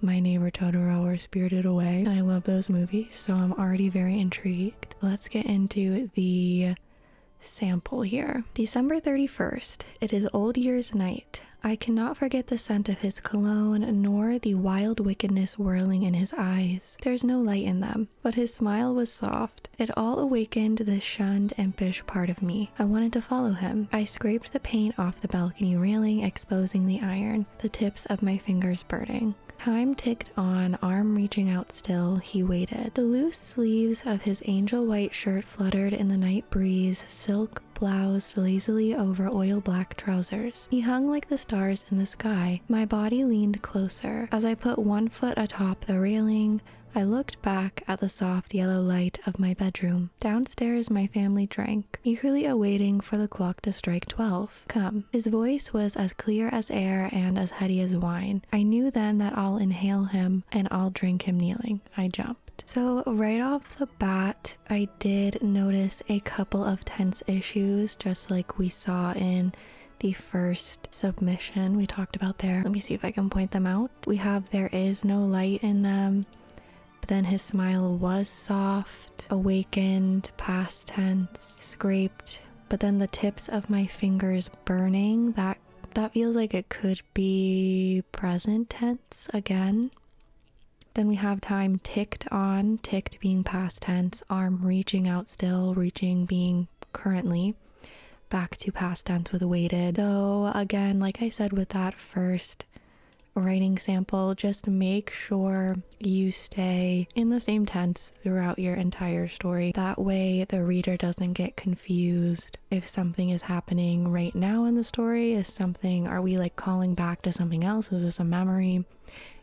My Neighbor Totoro or Spirited Away. And I love those movies, so I'm already very intrigued. Let's get into the sample here. December 31st. It is Old Year's night. I cannot forget the scent of his cologne, nor the wild wickedness whirling in his eyes. There's no light in them, but his smile was soft. It all awakened the shunned, impish part of me. I wanted to follow him. I scraped the paint off the balcony railing, exposing the iron, the tips of my fingers burning. Time ticked on, arm reaching out still, he waited. The loose sleeves of his angel white shirt fluttered in the night breeze, silk bloused lazily over oil black trousers. He hung like the stars in the sky. My body leaned closer. As I put one foot atop the railing, I looked back at the soft yellow light of my bedroom. Downstairs, my family drank, eagerly awaiting for the clock to strike 12. Come. His voice was as clear as air and as heady as wine. I knew then that I'll inhale him and I'll drink him kneeling. I jumped. So right off the bat, I did notice a couple of tense issues, just like we saw in the first submission we talked about there. Let me see if I can point them out. We have there is no light in them. Then his smile was soft, awakened, past tense, scraped, but then the tips of my fingers burning, that feels like it could be present tense again. Then we have time ticked on, ticked being past tense, arm reaching out still, reaching being currently. back to past tense with weighted. So again, like I said with that first writing sample, just make sure you stay in the same tense throughout your entire story. That way the reader doesn't get confused if something is happening right now in the story. Are we like calling back to something else? Is this a memory?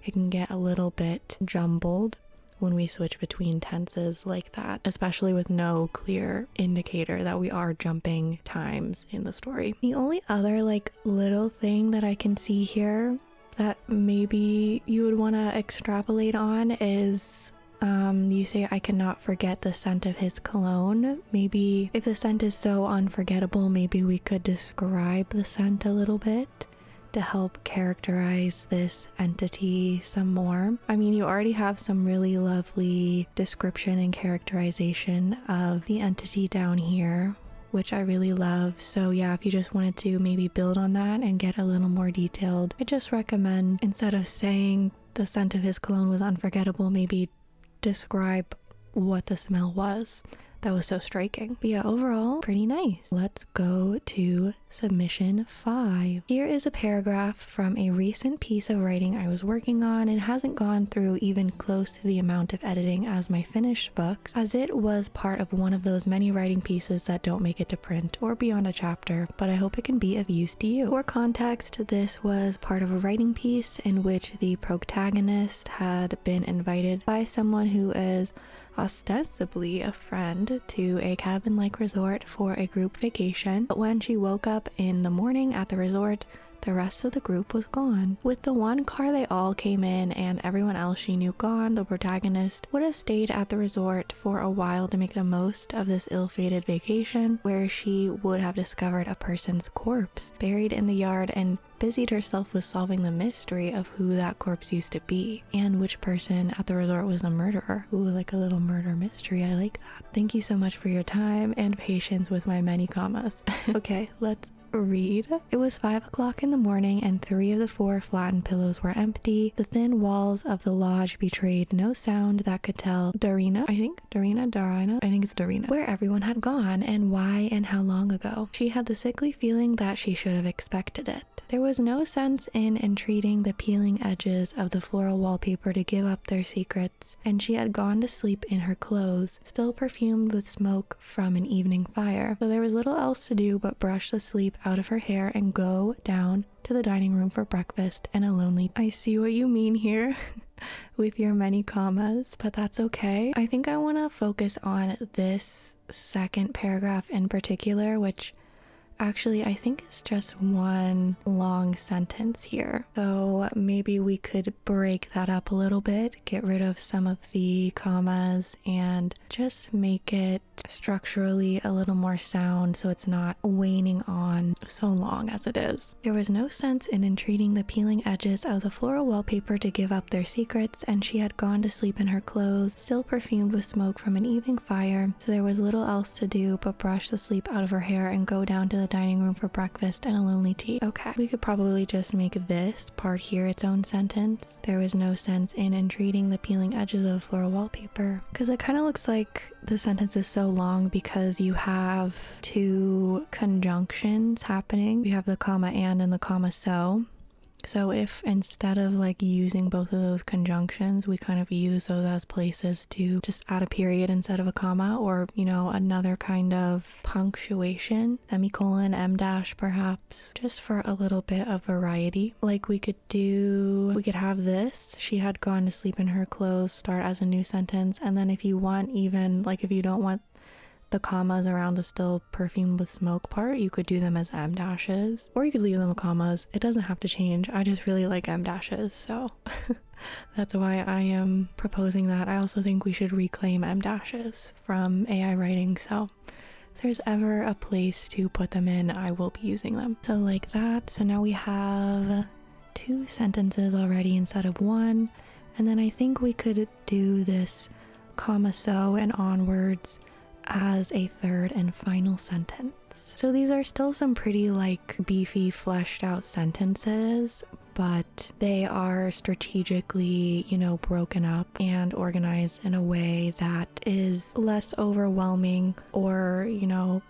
It can get a little bit jumbled when we switch between tenses like that, especially with no clear indicator that we are jumping times in the story. The only other like little thing that I can see here that maybe you would want to extrapolate on is you say, I cannot forget the scent of his cologne. Maybe if the scent is so unforgettable, maybe we could describe the scent a little bit to help characterize this entity some more. I mean, you already have some really lovely description and characterization of the entity down here, which I really love. So yeah, if you just wanted to maybe build on that and get a little more detailed, I just recommend, instead of saying the scent of his cologne was unforgettable, maybe describe what the smell was that was so striking. But yeah, overall, pretty nice. Let's go to submission 5. Here is a paragraph from a recent piece of writing I was working on. It hasn't gone through even close to the amount of editing as my finished books, as it was part of one of those many writing pieces that don't make it to print or beyond a chapter, but I hope it can be of use to you. For context, this was part of a writing piece in which the protagonist had been invited by someone who is ostensibly a friend to a cabin-like resort for a group vacation, but when she woke up in the morning at the resort, the rest of the group was gone. With the one car they all came in and everyone else she knew gone, the protagonist would have stayed at the resort for a while to make the most of this ill-fated vacation, where she would have discovered a person's corpse buried in the yard and busied herself with solving the mystery of who that corpse used to be and which person at the resort was the murderer. Ooh, like a little murder mystery. I like that. Thank you so much for your time and patience with my many commas. Okay, let's read. It was 5 o'clock in the morning and 3 of the 4 flattened pillows were empty. The thin walls of the lodge betrayed no sound that could tell Darina, where everyone had gone and why and how long ago. She had the sickly feeling that she should have expected it. There was no sense in entreating the peeling edges of the floral wallpaper to give up their secrets, and she had gone to sleep in her clothes, still perfumed with smoke from an evening fire. So there was little else to do but brush the sleep out of her hair and go down to the dining room for breakfast and a lonely... I see what you mean here with your many commas, but that's okay. I think I want to focus on this second paragraph in particular, which actually I think it's just one long sentence here. So maybe we could break that up a little bit, get rid of some of the commas and just make it structurally a little more sound so it's not waning on so long as it is. There was no sense in entreating the peeling edges of the floral wallpaper to give up their secrets, and she had gone to sleep in her clothes, still perfumed with smoke from an evening fire, so there was little else to do but brush the sleep out of her hair and go down to the dining room for breakfast and a lonely tea. Okay, we could probably just make this part here its own sentence. There was no sense in entreating the peeling edges of the floral wallpaper, because it kind of looks like the sentence is so long because you have 2 conjunctions happening. You have the comma and the comma so. So if instead of like using both of those conjunctions, we kind of use those as places to just add a period instead of a comma, or, you know, another kind of punctuation, semicolon, em dash perhaps, just for a little bit of variety. Like we could have this, she had gone to sleep in her clothes, start as a new sentence, and then if you want, even like if you don't want the commas around the still perfumed with smoke part, you could do them as em dashes, or you could leave them with commas. It doesn't have to change. I just really like em dashes, so that's why I am proposing that. I also think we should reclaim em dashes from AI writing, so if there's ever a place to put them in, I will be using them. So like that. So now we have 2 sentences already instead of 1, and then I think we could do this comma so and onwards as a third and final sentence. So these are still some pretty like beefy, fleshed out sentences, but they are strategically, broken up and organized in a way that is less overwhelming or,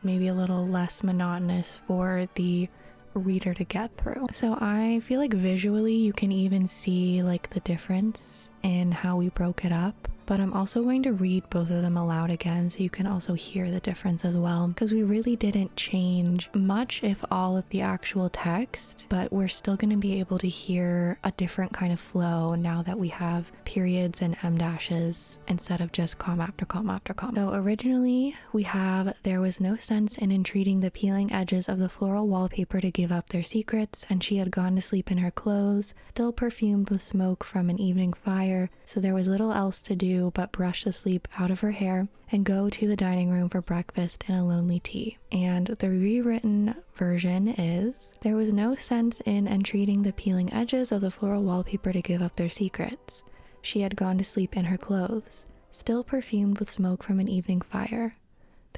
maybe a little less monotonous for the reader to get through. So I feel like visually you can even see like the difference in how we broke it up. But I'm also going to read both of them aloud again so you can also hear the difference as well, because we really didn't change much, if all, of the actual text, but we're still going to be able to hear a different kind of flow now that we have periods and em dashes instead of just comma after comma after comma. So originally we have, there was no sense in entreating the peeling edges of the floral wallpaper to give up their secrets, and she had gone to sleep in her clothes, still perfumed with smoke from an evening fire, so there was little else to do but brush the sleep out of her hair and go to the dining room for breakfast and a lonely tea. And the rewritten version is, there was no sense in entreating the peeling edges of the floral wallpaper to give up their secrets. She had gone to sleep in her clothes, still perfumed with smoke from an evening fire.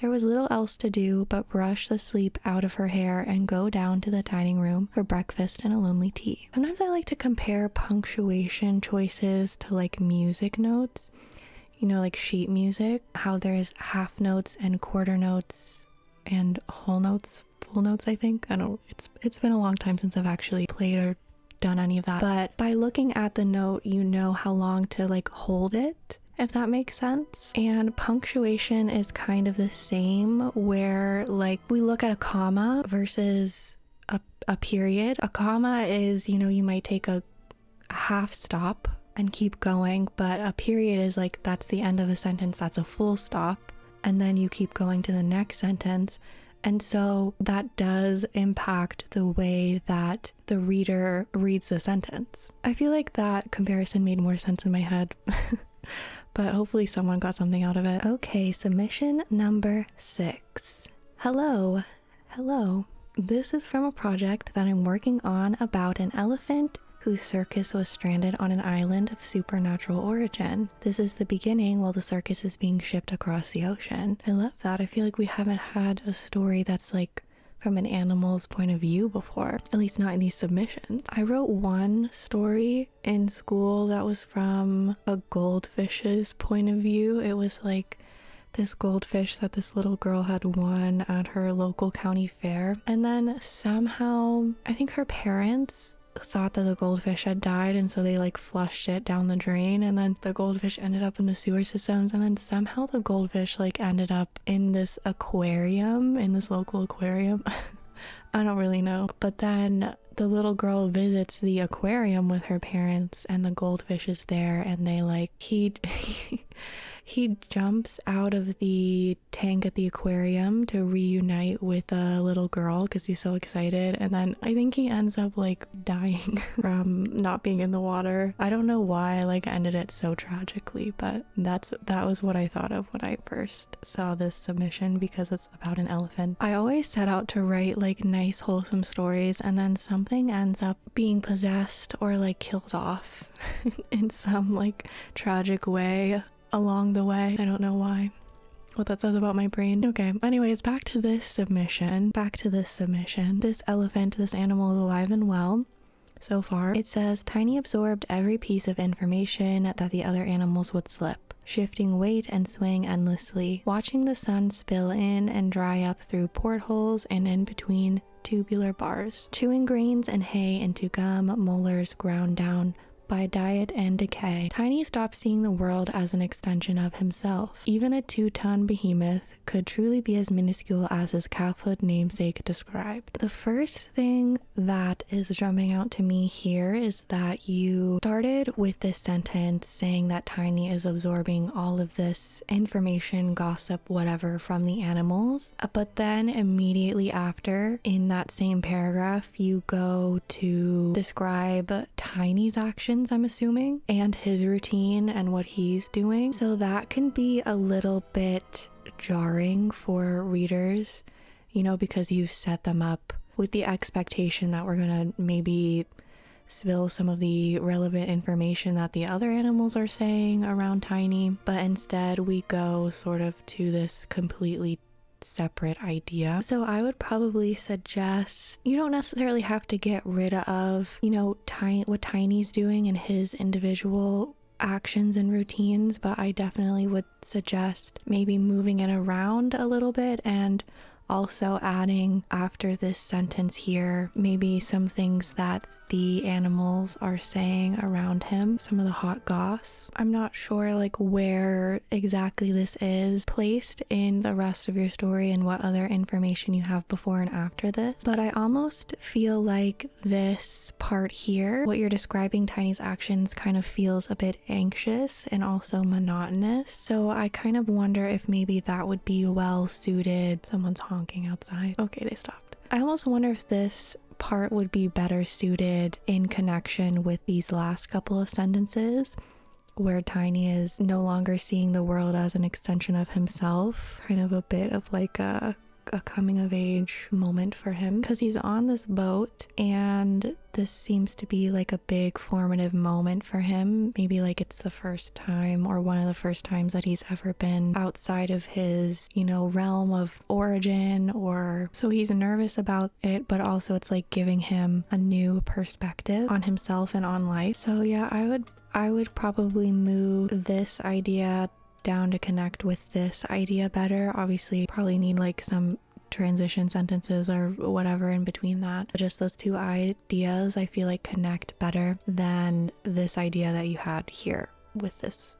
There was little else to do but brush the sleep out of her hair and go down to the dining room for breakfast and a lonely tea. Sometimes I like to compare punctuation choices to like music notes, like sheet music, how there's half notes and quarter notes and whole notes, full notes, I think. I don't, it's been a long time since I've actually played or done any of that. But by looking at the note, you know how long to like hold it, if that makes sense. And punctuation is kind of the same, where like we look at a comma versus a period. A comma is, you might take a half stop and keep going, but a period is like, that's the end of a sentence, that's a full stop, and then you keep going to the next sentence. And so that does impact the way that the reader reads the sentence. I feel like that comparison made more sense in my head. But hopefully someone got something out of it. Okay, submission number 6. Hello. This is from a project that I'm working on about an elephant whose circus was stranded on an island of supernatural origin. This is the beginning while the circus is being shipped across the ocean. I love that. I feel like we haven't had a story that's like from an animal's point of view before, at least not in these submissions. I wrote one story in school that was from a goldfish's point of view. It was like this goldfish that this little girl had won at her local county fair, and then somehow I think her parents thought that the goldfish had died, and so they like flushed it down the drain, and then the goldfish ended up in the sewer systems, and then somehow the goldfish like ended up in this aquarium, in this local aquarium. I don't really know. But then the little girl visits the aquarium with her parents, and the goldfish is there, and they like he jumps out of the tank at the aquarium to reunite with a little girl because he's so excited, and then I think he ends up like dying from not being in the water. I don't know why I like ended it so tragically, but that was what I thought of when I first saw this submission, because it's about an elephant. I always set out to write like nice wholesome stories, and then something ends up being possessed or like killed off in some like tragic way along the way. I don't know why. What that says about my brain. Okay, anyways, back to this submission. This elephant, this animal is alive and well so far. It says, Tiny absorbed every piece of information that the other animals would slip, shifting weight and swaying endlessly, watching the sun spill in and dry up through portholes and in between tubular bars, chewing grains and hay into gum molars ground down by diet and decay. Tiny stopped seeing the world as an extension of himself. Even a 2-ton behemoth could truly be as minuscule as his calfhood namesake described. The first thing that is jumping out to me here is that you started with this sentence saying that Tiny is absorbing all of this information, gossip, whatever from the animals, but then immediately after, in that same paragraph, you go to describe Tiny's actions, I'm assuming, and his routine and what he's doing. So that can be a little bit jarring for readers, because you've set them up with the expectation that we're gonna maybe spill some of the relevant information that the other animals are saying around Tiny, but instead we go sort of to this completely separate idea. So I would probably suggest you don't necessarily have to get rid of, what Tiny's doing in his individual actions and routines, but I definitely would suggest maybe moving it around a little bit and also adding after this sentence here maybe some things that the animals are saying around him, some of the hot goss. I'm not sure like where exactly this is placed in the rest of your story and what other information you have before and after this, but I almost feel like this part here, what you're describing, Tiny's actions, kind of feels a bit anxious and also monotonous. So I kind of wonder if maybe that would be well suited. Someone's honking outside. Okay, they stopped. I almost wonder if this part would be better suited in connection with these last couple of sentences where Tiny is no longer seeing the world as an extension of himself, kind of a bit of like a coming of age moment for him, because he's on this boat and this seems to be like a big formative moment for him. Maybe like it's the first time or one of the first times that he's ever been outside of his, realm of origin, or so he's nervous about it, but also it's like giving him a new perspective on himself and on life. So yeah, I would probably move this idea down to connect with this idea better. Obviously probably need like some transition sentences or whatever in between that. Just those two ideas I feel like connect better than this idea that you had here with this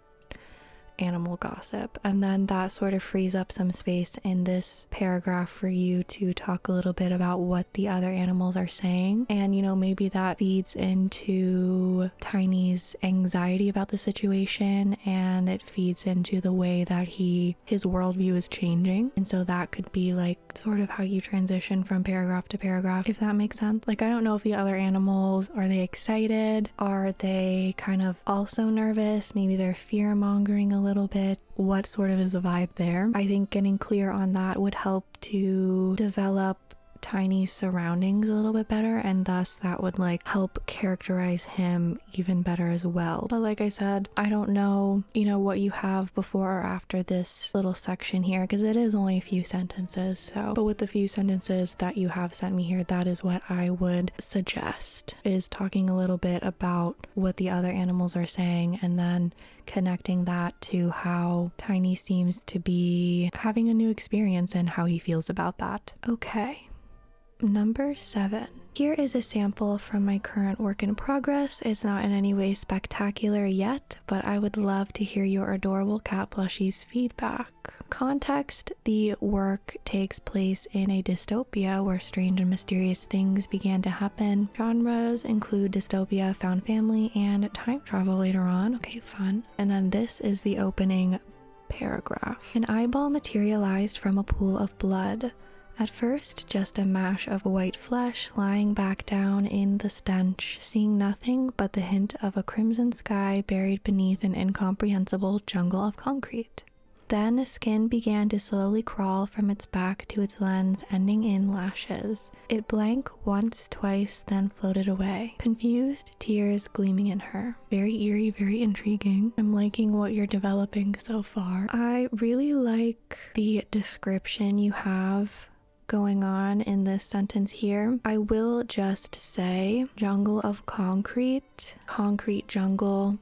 animal gossip. And then that sort of frees up some space in this paragraph for you to talk a little bit about what the other animals are saying. And maybe that feeds into Tiny's anxiety about the situation, and it feeds into the way that his worldview is changing. And so that could be like sort of how you transition from paragraph to paragraph, if that makes sense. Like, I don't know if the other animals, are they excited? Are they kind of also nervous? Maybe they're fear mongering a little bit. What sort of is the vibe there? I think getting clear on that would help to develop Tiny's surroundings a little bit better, and thus that would like help characterize him even better as well. But like I said, I don't know, what you have before or after this little section here, because it is only a few sentences. But with the few sentences that you have sent me here, that is what I would suggest, is talking a little bit about what the other animals are saying and then connecting that to how Tiny seems to be having a new experience and how he feels about that. Okay. Number 7. Here is a sample from my current work in progress. It's not in any way spectacular yet, but I would love to hear your adorable cat plushies feedback. Context: the work takes place in a dystopia where strange and mysterious things began to happen. Genres include dystopia, found family, and time travel later on. Okay, fun. And then this is the opening paragraph. An eyeball materialized from a pool of blood. At first, just a mash of white flesh lying back down in the stench, seeing nothing but the hint of a crimson sky buried beneath an incomprehensible jungle of concrete. Then skin began to slowly crawl from its back to its lens, ending in lashes. It blank once, twice, then floated away. Confused, tears gleaming in her. Very eerie, very intriguing. I'm liking what you're developing so far. I really like the description you have going on in this sentence here. I will just say jungle of concrete jungle.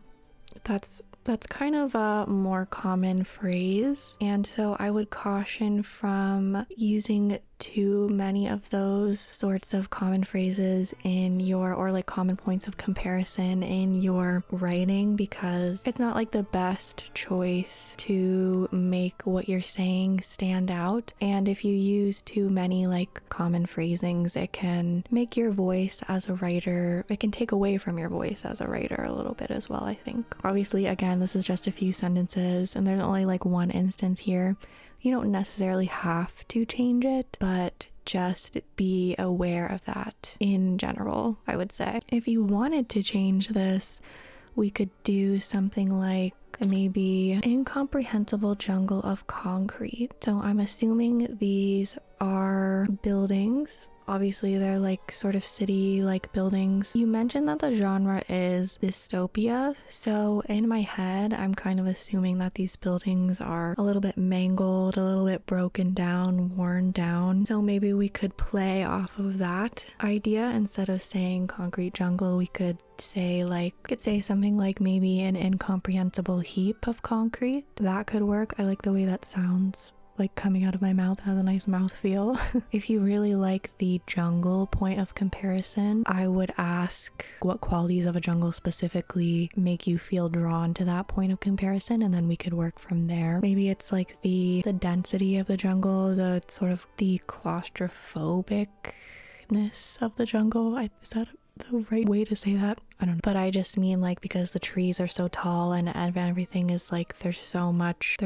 That's kind of a more common phrase, and so I would caution from using too many of those sorts of common phrases in your, or like common points of comparison in your writing, because it's not like the best choice to make what you're saying stand out. And if you use too many like common phrasings, it can make your voice as a writer, it can take away from your voice as a writer a little bit as well, I think. Obviously, again, this is just a few sentences and there's only like one instance here. You don't necessarily have to change it, but just be aware of that in general, I would say. If you wanted to change this, we could do something like maybe incomprehensible jungle of concrete. So I'm assuming these are buildings Obviously they're like sort of city like buildings. You mentioned that the genre is dystopia, so in my head I'm kind of assuming that these buildings are a little bit mangled, a little bit broken down, worn down. So maybe we could play off of that idea. Instead of saying concrete jungle, we could say something like maybe an incomprehensible heap of concrete. That could work. I like the way that sounds, like coming out of my mouth. It has a nice mouth feel. If you really like the jungle point of comparison, I would ask what qualities of a jungle specifically make you feel drawn to that point of comparison, and then we could work from there. Maybe it's like the density of the jungle, the sort of the claustrophobicness of the jungle. Is that the right way to say that? I don't know, but I just mean like because the trees are so tall and everything is like there's so much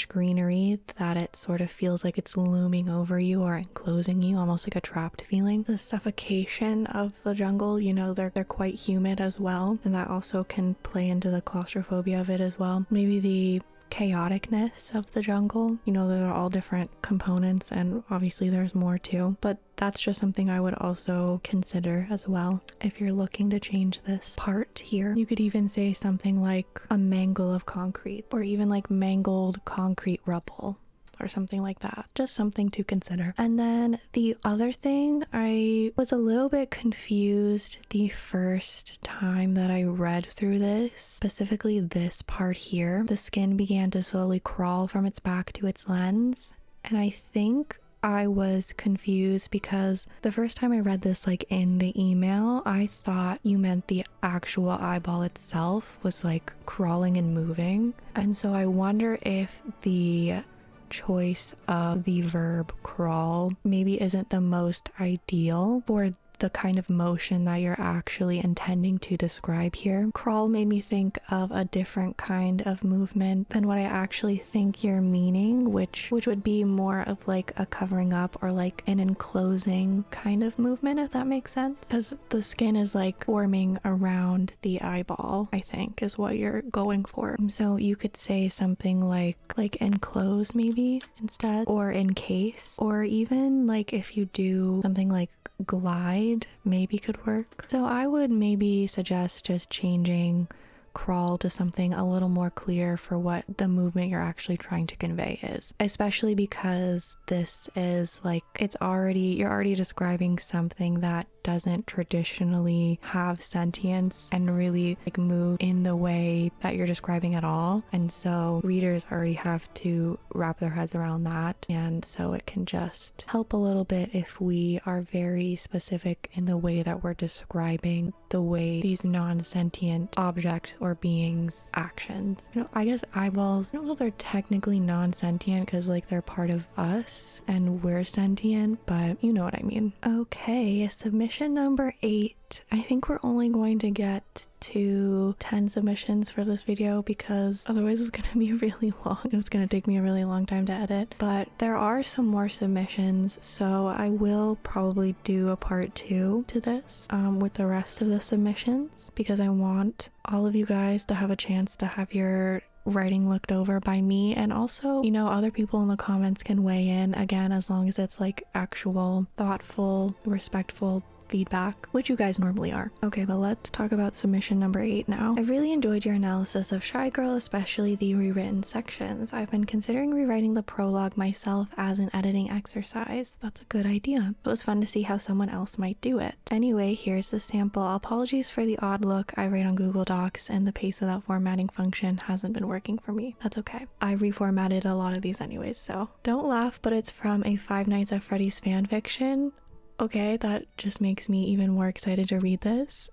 greenery that it sort of feels like it's looming over you or enclosing you, almost like a trapped feeling. The suffocation of the jungle, you know, they're quite humid as well, and that also can play into the claustrophobia of it as well. Maybe the chaoticness of the jungle, you know, there are all different components and obviously there's more too, but that's just something I would also consider as well if you're looking to change this part here. You could even say something like a mangle of concrete, or even like mangled concrete rubble, or something like that. Just something to consider. And then the other thing, I was a little bit confused the first time that I read through this, specifically this part here. The skin began to slowly crawl from its back to its lens, and I think I was confused because the first time I read this, like in the email, I thought you meant the actual eyeball itself was like crawling and moving. And so I wonder if the choice of the verb crawl maybe isn't the most ideal for the kind of motion that you're actually intending to describe here. Crawl made me think of a different kind of movement than what I actually think you're meaning, which would be more of like a covering up or like an enclosing kind of movement, if that makes sense. Because the skin is like forming around the eyeball, I think, is what you're going for. So you could say something like enclose maybe instead, or encase, or even like if you do something like glide maybe could work. So I would maybe suggest just changing crawl to something a little more clear for what the movement you're actually trying to convey is, especially because this is like you're already describing something that doesn't traditionally have sentience and really like move in the way that you're describing at all. And so readers already have to wrap their heads around that, and so it can just help a little bit if we are very specific in the way that we're describing the way these non-sentient objects or beings actions. You know, I guess eyeballs, I don't know if they're technically non-sentient because like they're part of us and we're sentient, but you know what I mean. Okay, submission number 8. I think we're only going to get to 10 submissions for this video because otherwise it's going to be really long. It's going to take me a really long time to edit, but there are some more submissions, so I will probably do a part 2 to this with the rest of the submissions, because I want all of you guys to have a chance to have your writing looked over by me, and also, you know, other people in the comments can weigh in again, as long as it's like actual thoughtful, respectful feedback, which you guys normally are. Okay, but let's talk about submission number 8 now. I really enjoyed your analysis of Shy Girl, especially the rewritten sections. I've been considering rewriting the prologue myself as an editing exercise. That's a good idea. It was fun to see how someone else might do it. Anyway, here's the sample. Apologies for the odd look. I write on Google Docs and the paste without formatting function hasn't been working for me. That's okay. I reformatted a lot of these anyways, so don't laugh, but it's from a Five Nights at Freddy's fanfiction. Okay, that just makes me even more excited to read this.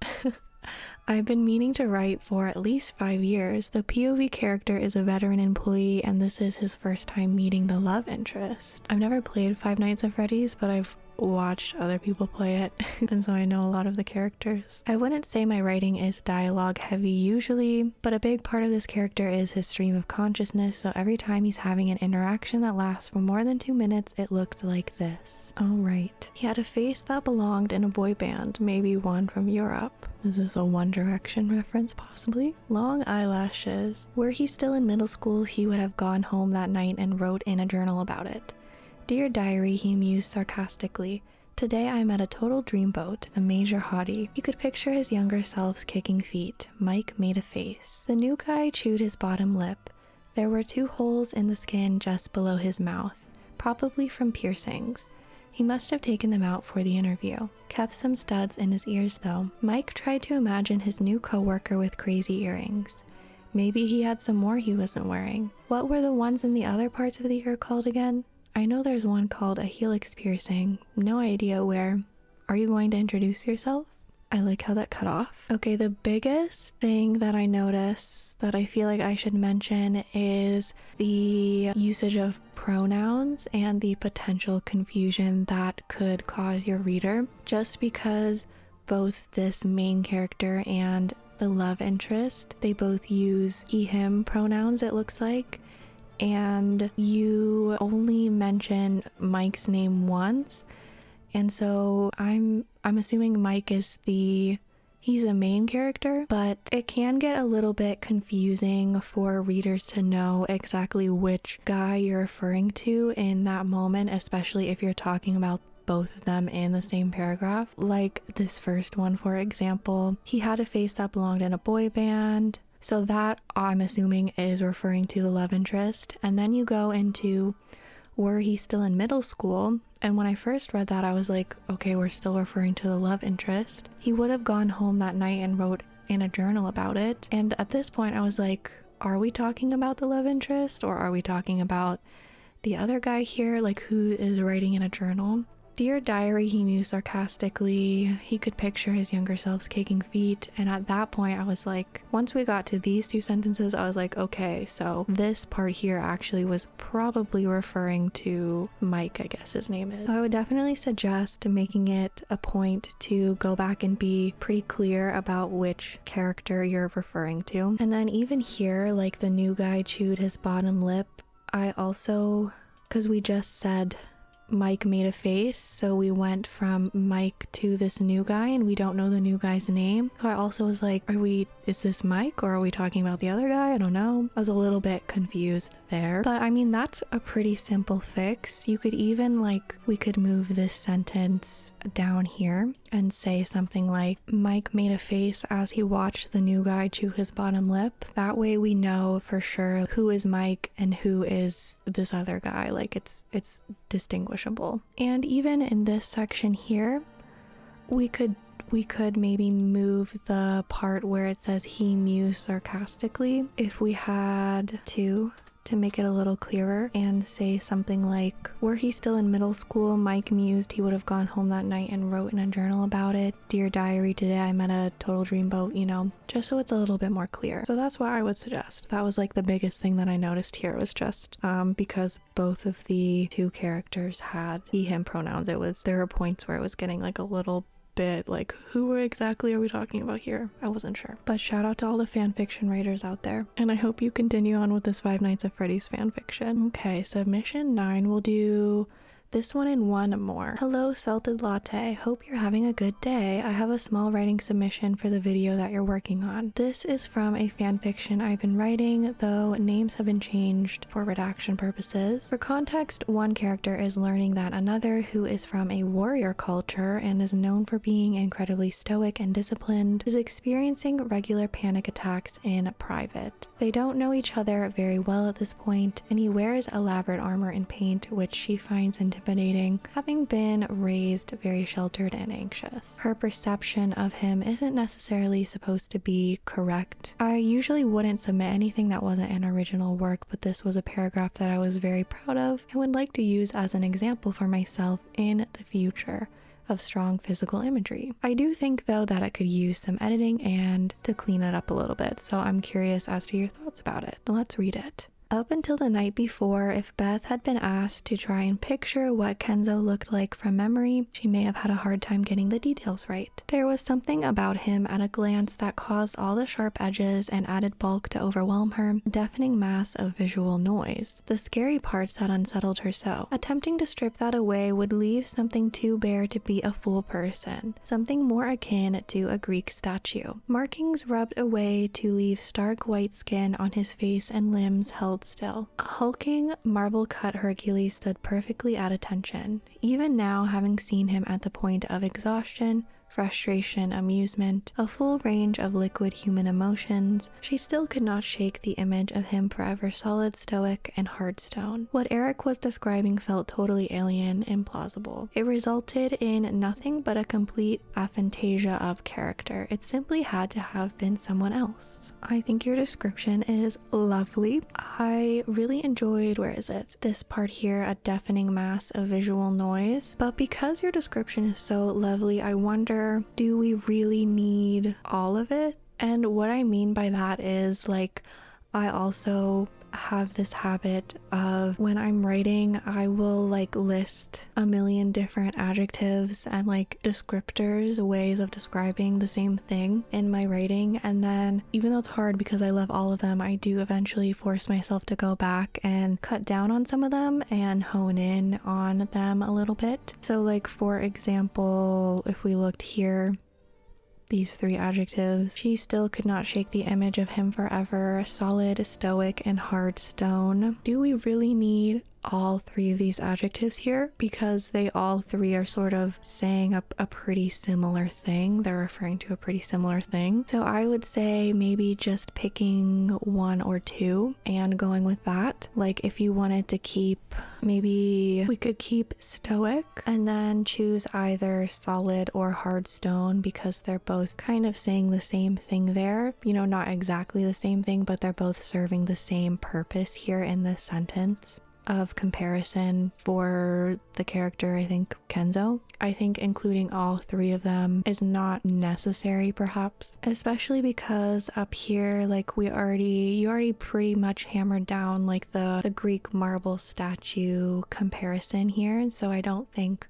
I've been meaning to write for at least 5 years. The POV character is a veteran employee, and this is his first time meeting the love interest. I've never played Five Nights at Freddy's, but I've watched other people play it, and so I know a lot of the characters. I wouldn't say my writing is dialogue heavy usually, but a big part of this character is his stream of consciousness, so every time he's having an interaction that lasts for more than 2 minutes, it looks like this. Alright. He had a face that belonged in a boy band, maybe one from Europe. Is this a One Direction reference, possibly? Long eyelashes. Were he still in middle school, he would have gone home that night and wrote in a journal about it. Dear Diary, he mused sarcastically. Today I met a total dreamboat, a major hottie. He could picture his younger self's kicking feet. Mike made a face. The new guy chewed his bottom lip. There were 2 holes in the skin just below his mouth, probably from piercings. He must have taken them out for the interview. Kept some studs in his ears though. Mike tried to imagine his new coworker with crazy earrings. Maybe he had some more he wasn't wearing. What were the ones in the other parts of the ear called again? I know there's one called a helix piercing. No idea where. Are you going to introduce yourself? I like how that cut off. Okay, the biggest thing that I notice that I feel like I should mention is the usage of pronouns and the potential confusion that could cause your reader. Just because both this main character and the love interest, they both use he, him pronouns, it looks like. And you only mention Mike's name once. And so I'm assuming Mike is he's a main character, but it can get a little bit confusing for readers to know exactly which guy you're referring to in that moment, especially if you're talking about both of them in the same paragraph. Like this first one, for example, he had a face that belonged in a boy band. So that, I'm assuming, is referring to the love interest. And then you go into, were he still in middle school? And when I first read that, I was like, okay, we're still referring to the love interest. He would have gone home that night and wrote in a journal about it. And at this point, I was like, are we talking about the love interest, or are we talking about the other guy here, like who is writing in a journal? Dear Diary, he mused sarcastically. He could picture his younger self's kicking feet. And at that point, I was like, once we got to these 2 sentences, I was like, okay, so this part here actually was probably referring to Mike, I guess his name is. So I would definitely suggest making it a point to go back and be pretty clear about which character you're referring to. And then even here, like the new guy chewed his bottom lip, I also, because we just said Mike made a face, so we went from Mike to this new guy and we don't know the new guy's name. So I also was like, is this Mike or are we talking about the other guy? I don't know. I was a little bit confused there, but I mean, that's a pretty simple fix. You could even we could move this sentence down here and say something like, Mike made a face as he watched the new guy chew his bottom lip. That way we know for sure who is Mike and who is this other guy. Like it's distinguishable. And even in this section here, we could maybe move the part where it says he mused sarcastically if we had to make it a little clearer, and say something like, were he still in middle school, Mike mused he would have gone home that night and wrote in a journal about it. Dear Diary, today I met a total dreamboat, you know, just so it's a little bit more clear. So that's what I would suggest. That was like the biggest thing that I noticed here, was just because both of the 2 characters had he, him pronouns. There were points where it was getting like a little bit like, who exactly are we talking about here? I wasn't sure. But shout out to all the fan fiction writers out there, and I hope you continue on with this Five Nights at Freddy's fan fiction. Okay, submission 9, we'll do this one and one more. Hello, Salted Latte. Hope you're having a good day. I have a small writing submission for the video that you're working on. This is from a fanfiction I've been writing, though names have been changed for redaction purposes. For context, one character is learning that another, who is from a warrior culture and is known for being incredibly stoic and disciplined, is experiencing regular panic attacks in private. They don't know each other very well at this point, and he wears elaborate armor and paint, which she finds intimidating, having been raised very sheltered and anxious. Her perception of him isn't necessarily supposed to be correct. I usually wouldn't submit anything that wasn't an original work, but this was a paragraph that I was very proud of and would like to use as an example for myself in the future of strong physical imagery. I do think though that it could use some editing and to clean it up a little bit, so I'm curious as to your thoughts about it. Let's read it. Up until the night before, if Beth had been asked to try and picture what Kenzo looked like from memory, she may have had a hard time getting the details right. There was something about him at a glance that caused all the sharp edges and added bulk to overwhelm her, a deafening mass of visual noise. The scary parts that unsettled her so. Attempting to strip that away would leave something too bare to be a full person, something more akin to a Greek statue. Markings rubbed away to leave stark white skin on his face and limbs held held still. A hulking, marble-cut Hercules stood perfectly at attention. Even now, having seen him at the point of exhaustion, frustration, amusement, a full range of liquid human emotions, she still could not shake the image of him forever solid, stoic, and hard stone. What Eric was describing felt totally alien, implausible. It resulted in nothing but a complete aphantasia of character. It simply had to have been someone else. I think your description is lovely. I really enjoyed, where is it? This part here, a deafening mass of visual noise. But because your description is so lovely, I wonder, do we really need all of it? And what I mean by that is, like, I also have this habit of, when I'm writing, I will like list a million different adjectives and like descriptors, ways of describing the same thing in my writing, and then even though it's hard because I love all of them, I do eventually force myself to go back and cut down on some of them and hone in on them a little bit. So like, for example, if we looked here, these 3 adjectives. She still could not shake the image of him forever, solid, stoic, and hard stone. Do we really need all 3 of these adjectives here? Because they all 3 are sort of saying a pretty similar thing. They're referring to a pretty similar thing. So I would say maybe just picking 1 or 2 and going with that. Like, if you wanted to keep, maybe we could keep stoic and then choose either solid or hard stone, because they're both kind of saying the same thing there. You know, not exactly the same thing, but they're both serving the same purpose here in this sentence of comparison for the character, I think, Kenzo. I think including all 3 of them is not necessary, perhaps, especially because up here, like, you already pretty much hammered down like the Greek marble statue comparison here, and so I don't think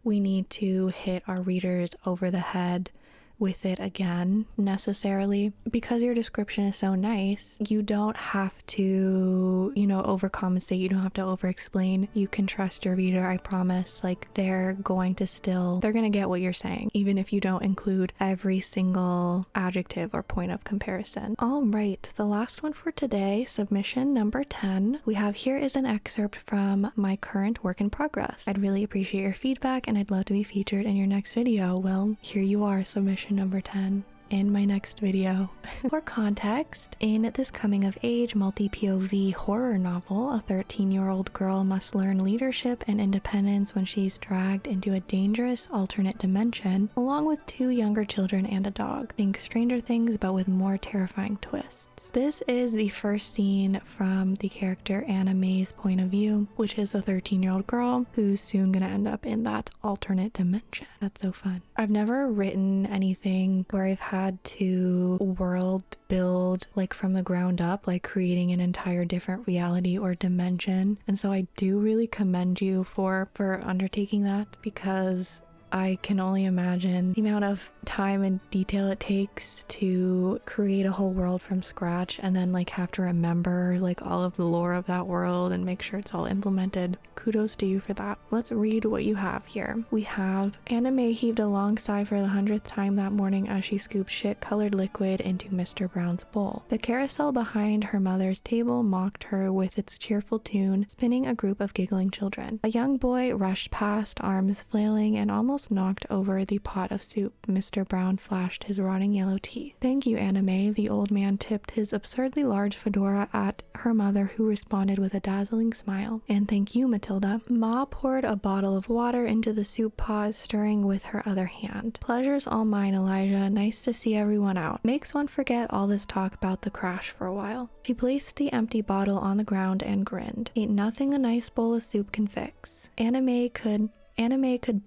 we need to hit our readers over the head with it again necessarily. Because your description is so nice, you don't have to, you know, overcompensate, you don't have to over explain. You can trust your reader, I promise. Like, they're gonna get what you're saying, even if you don't include every single adjective or point of comparison. All right, the last one for today, submission number 10 we have here is an excerpt from my current work in progress. I'd really appreciate your feedback and I'd love to be featured in your next video. Well, here you are, submission number 10 in my next video. For context, in this coming of age multi-POV horror novel, a 13-year-old girl must learn leadership and independence when she's dragged into a dangerous alternate dimension along with 2 younger children and a dog. Think Stranger Things, but with more terrifying twists. This is the first scene from the character Anna May's point of view, which is a 13-year-old girl who's soon gonna end up in that alternate dimension. That's so fun. I've never written anything where I've had to world build like from the ground up, like creating an entire different reality or dimension, and so I do really commend you for undertaking that, because I can only imagine the amount of time and detail it takes to create a whole world from scratch and then like have to remember like all of the lore of that world and make sure it's all implemented. Kudos to you for that. Let's read what you have here. We have, Anna May heaved a long sigh for the 100th time that morning as she scooped shit-colored liquid into Mr. Brown's bowl. The carousel behind her mother's table mocked her with its cheerful tune, spinning a group of giggling children. A young boy rushed past, arms flailing, and almost knocked over the pot of soup. Mr. Brown flashed his rotting yellow teeth. Thank you, Anna May. The old man tipped his absurdly large fedora at her mother, who responded with a dazzling smile. And thank you, Matilda. Ma poured a bottle of water into the soup pot, stirring with her other hand. Pleasure's all mine, Elijah. Nice to see everyone out. Makes one forget all this talk about the crash for a while. She placed the empty bottle on the ground and grinned. Ain't nothing a nice bowl of soup can fix. Anna May could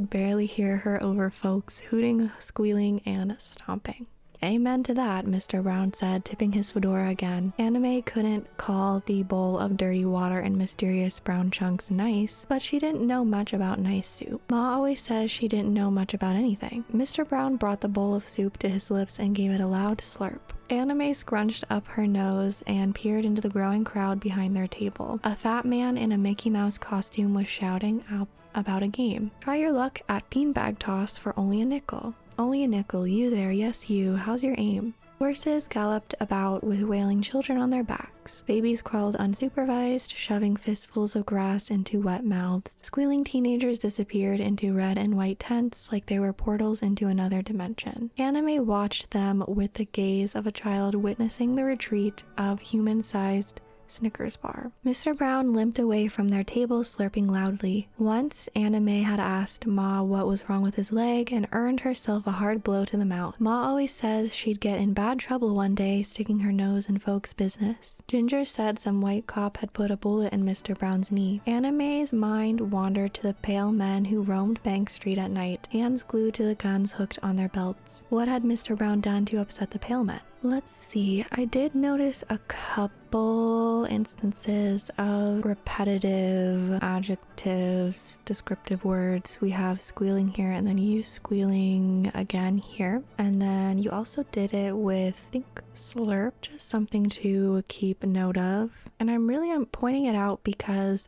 barely hear her over folks hooting, squealing, and stomping. Amen to that, Mr. Brown said, tipping his fedora again. Anna May couldn't call the bowl of dirty water and mysterious brown chunks nice, but she didn't know much about nice soup. Ma always says she didn't know much about anything. Mr. Brown brought the bowl of soup to his lips and gave it a loud slurp. Anna May scrunched up her nose and peered into the growing crowd behind their table. A fat man in a Mickey Mouse costume was shouting out about a game. Try your luck at beanbag toss for only a nickel. Only a nickel. You there, yes you. How's your aim? Horses galloped about with wailing children on their backs. Babies crawled unsupervised, shoving fistfuls of grass into wet mouths. Squealing teenagers disappeared into red and white tents like they were portals into another dimension. Anime watched them with the gaze of a child witnessing the retreat of human-sized Snickers bar. Mr. Brown limped away from their table, slurping loudly. Once, Anime had asked Ma what was wrong with his leg and earned herself a hard blow to the mouth. Ma always says she'd get in bad trouble one day sticking her nose in folks' business. Ginger said some white cop had put a bullet in Mr. Brown's knee. Anime's mind wandered to the pale men who roamed Bank Street at night, hands glued to the guns hooked on their belts. What had Mr. Brown done to upset the pale men? Let's see, I did notice a couple instances of repetitive adjectives, descriptive words. We have squealing here, and then you use squealing again here. And then you also did it with, I think, slurp, just something to keep note of. And I'm pointing it out because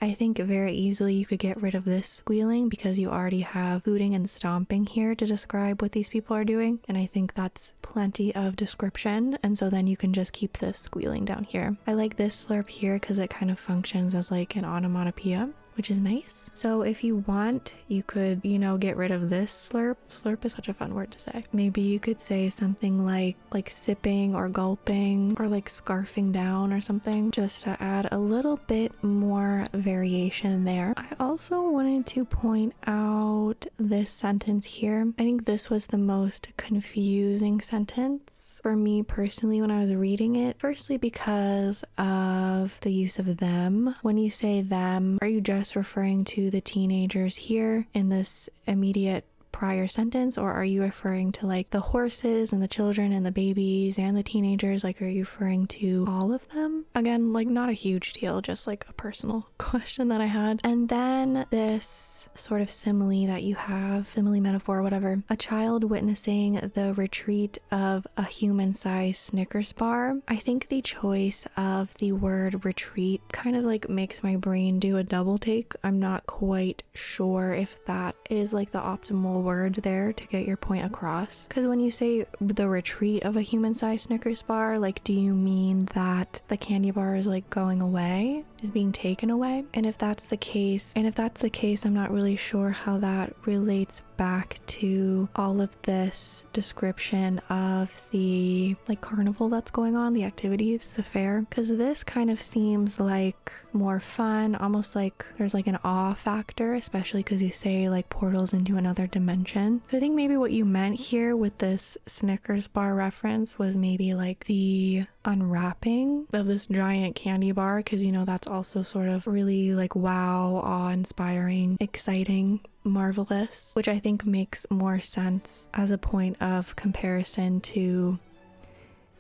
I think very easily you could get rid of this squealing because you already have hooting and stomping here to describe what these people are doing. And I think that's plenty of description. And so then you can just keep this squealing down here. I like this slurp here because it kind of functions as like an onomatopoeia, which is nice. So if you want, you could, get rid of this slurp. Slurp is such a fun word to say. Maybe you could say something like sipping or gulping or like scarfing down or something, just to add a little bit more variation there. I also wanted to point out this sentence here. I think this was the most confusing sentence for me personally when I was reading it. Firstly, because of the use of them. When you say them, are you just referring to the teenagers here in this immediate prior sentence, or are you referring to like the horses and the children and the babies and the teenagers? Like, are you referring to all of them? Again, like not a huge deal, just like a personal question that I had. And then this sort of simile that you have, simile metaphor, whatever, a child witnessing the retreat of a human-sized Snickers bar. I think the choice of the word retreat kind of like makes my brain do a double take. I'm not quite sure if that is like the optimal word there to get your point across, because when you say the retreat of a human-sized Snickers bar, like, do you mean that the candy bar is like going away, is being taken away? And if that's the case, I'm not really sure how that relates back to all of this description of the like carnival that's going on, the activities, the fair, because this kind of seems like more fun, almost like there's like an awe factor, especially because you say like portals into another dimension. So I think maybe what you meant here with this Snickers bar reference was maybe like the unwrapping of this giant candy bar, because that's also sort of really like wow, awe-inspiring, exciting, marvelous, which I think makes more sense as a point of comparison to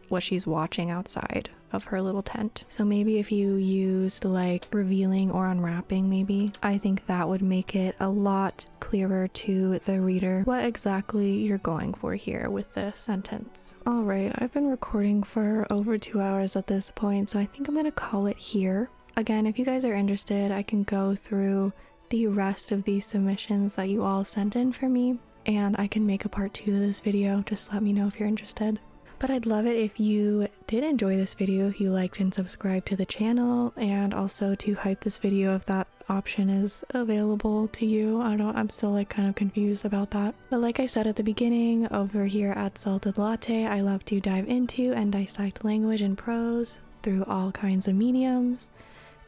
what she's watching outside of her little tent. So maybe if you used like revealing or unwrapping, maybe, I think that would make it a lot clearer to the reader what exactly you're going for here with this sentence. All right, I've been recording for over 2 hours at this point, so I think I'm gonna call it here. Again, if you guys are interested, I can go through the rest of these submissions that you all sent in for me, and I can make a part 2 to this video. Just let me know if you're interested. But I'd love it if you did enjoy this video, if you liked and subscribed to the channel, and also to hype this video if that option is available to you. I'm still like kind of confused about that. But like I said at the beginning, over here at Salted Latte, I love to dive into and dissect language and prose through all kinds of mediums.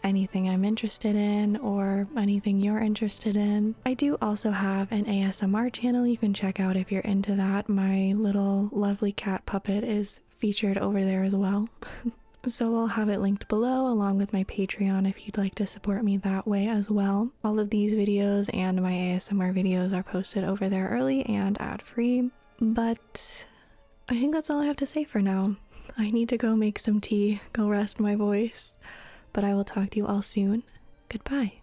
Anything I'm interested in or anything you're interested in. I do also have an ASMR channel you can check out if you're into that. My little lovely cat puppet is featured over there as well. So I'll have it linked below along with my Patreon if you'd like to support me that way as well. All of these videos and my ASMR videos are posted over there early and ad-free. But I think that's all I have to say for now. I need to go make some tea, go rest my voice. But I will talk to you all soon. Goodbye.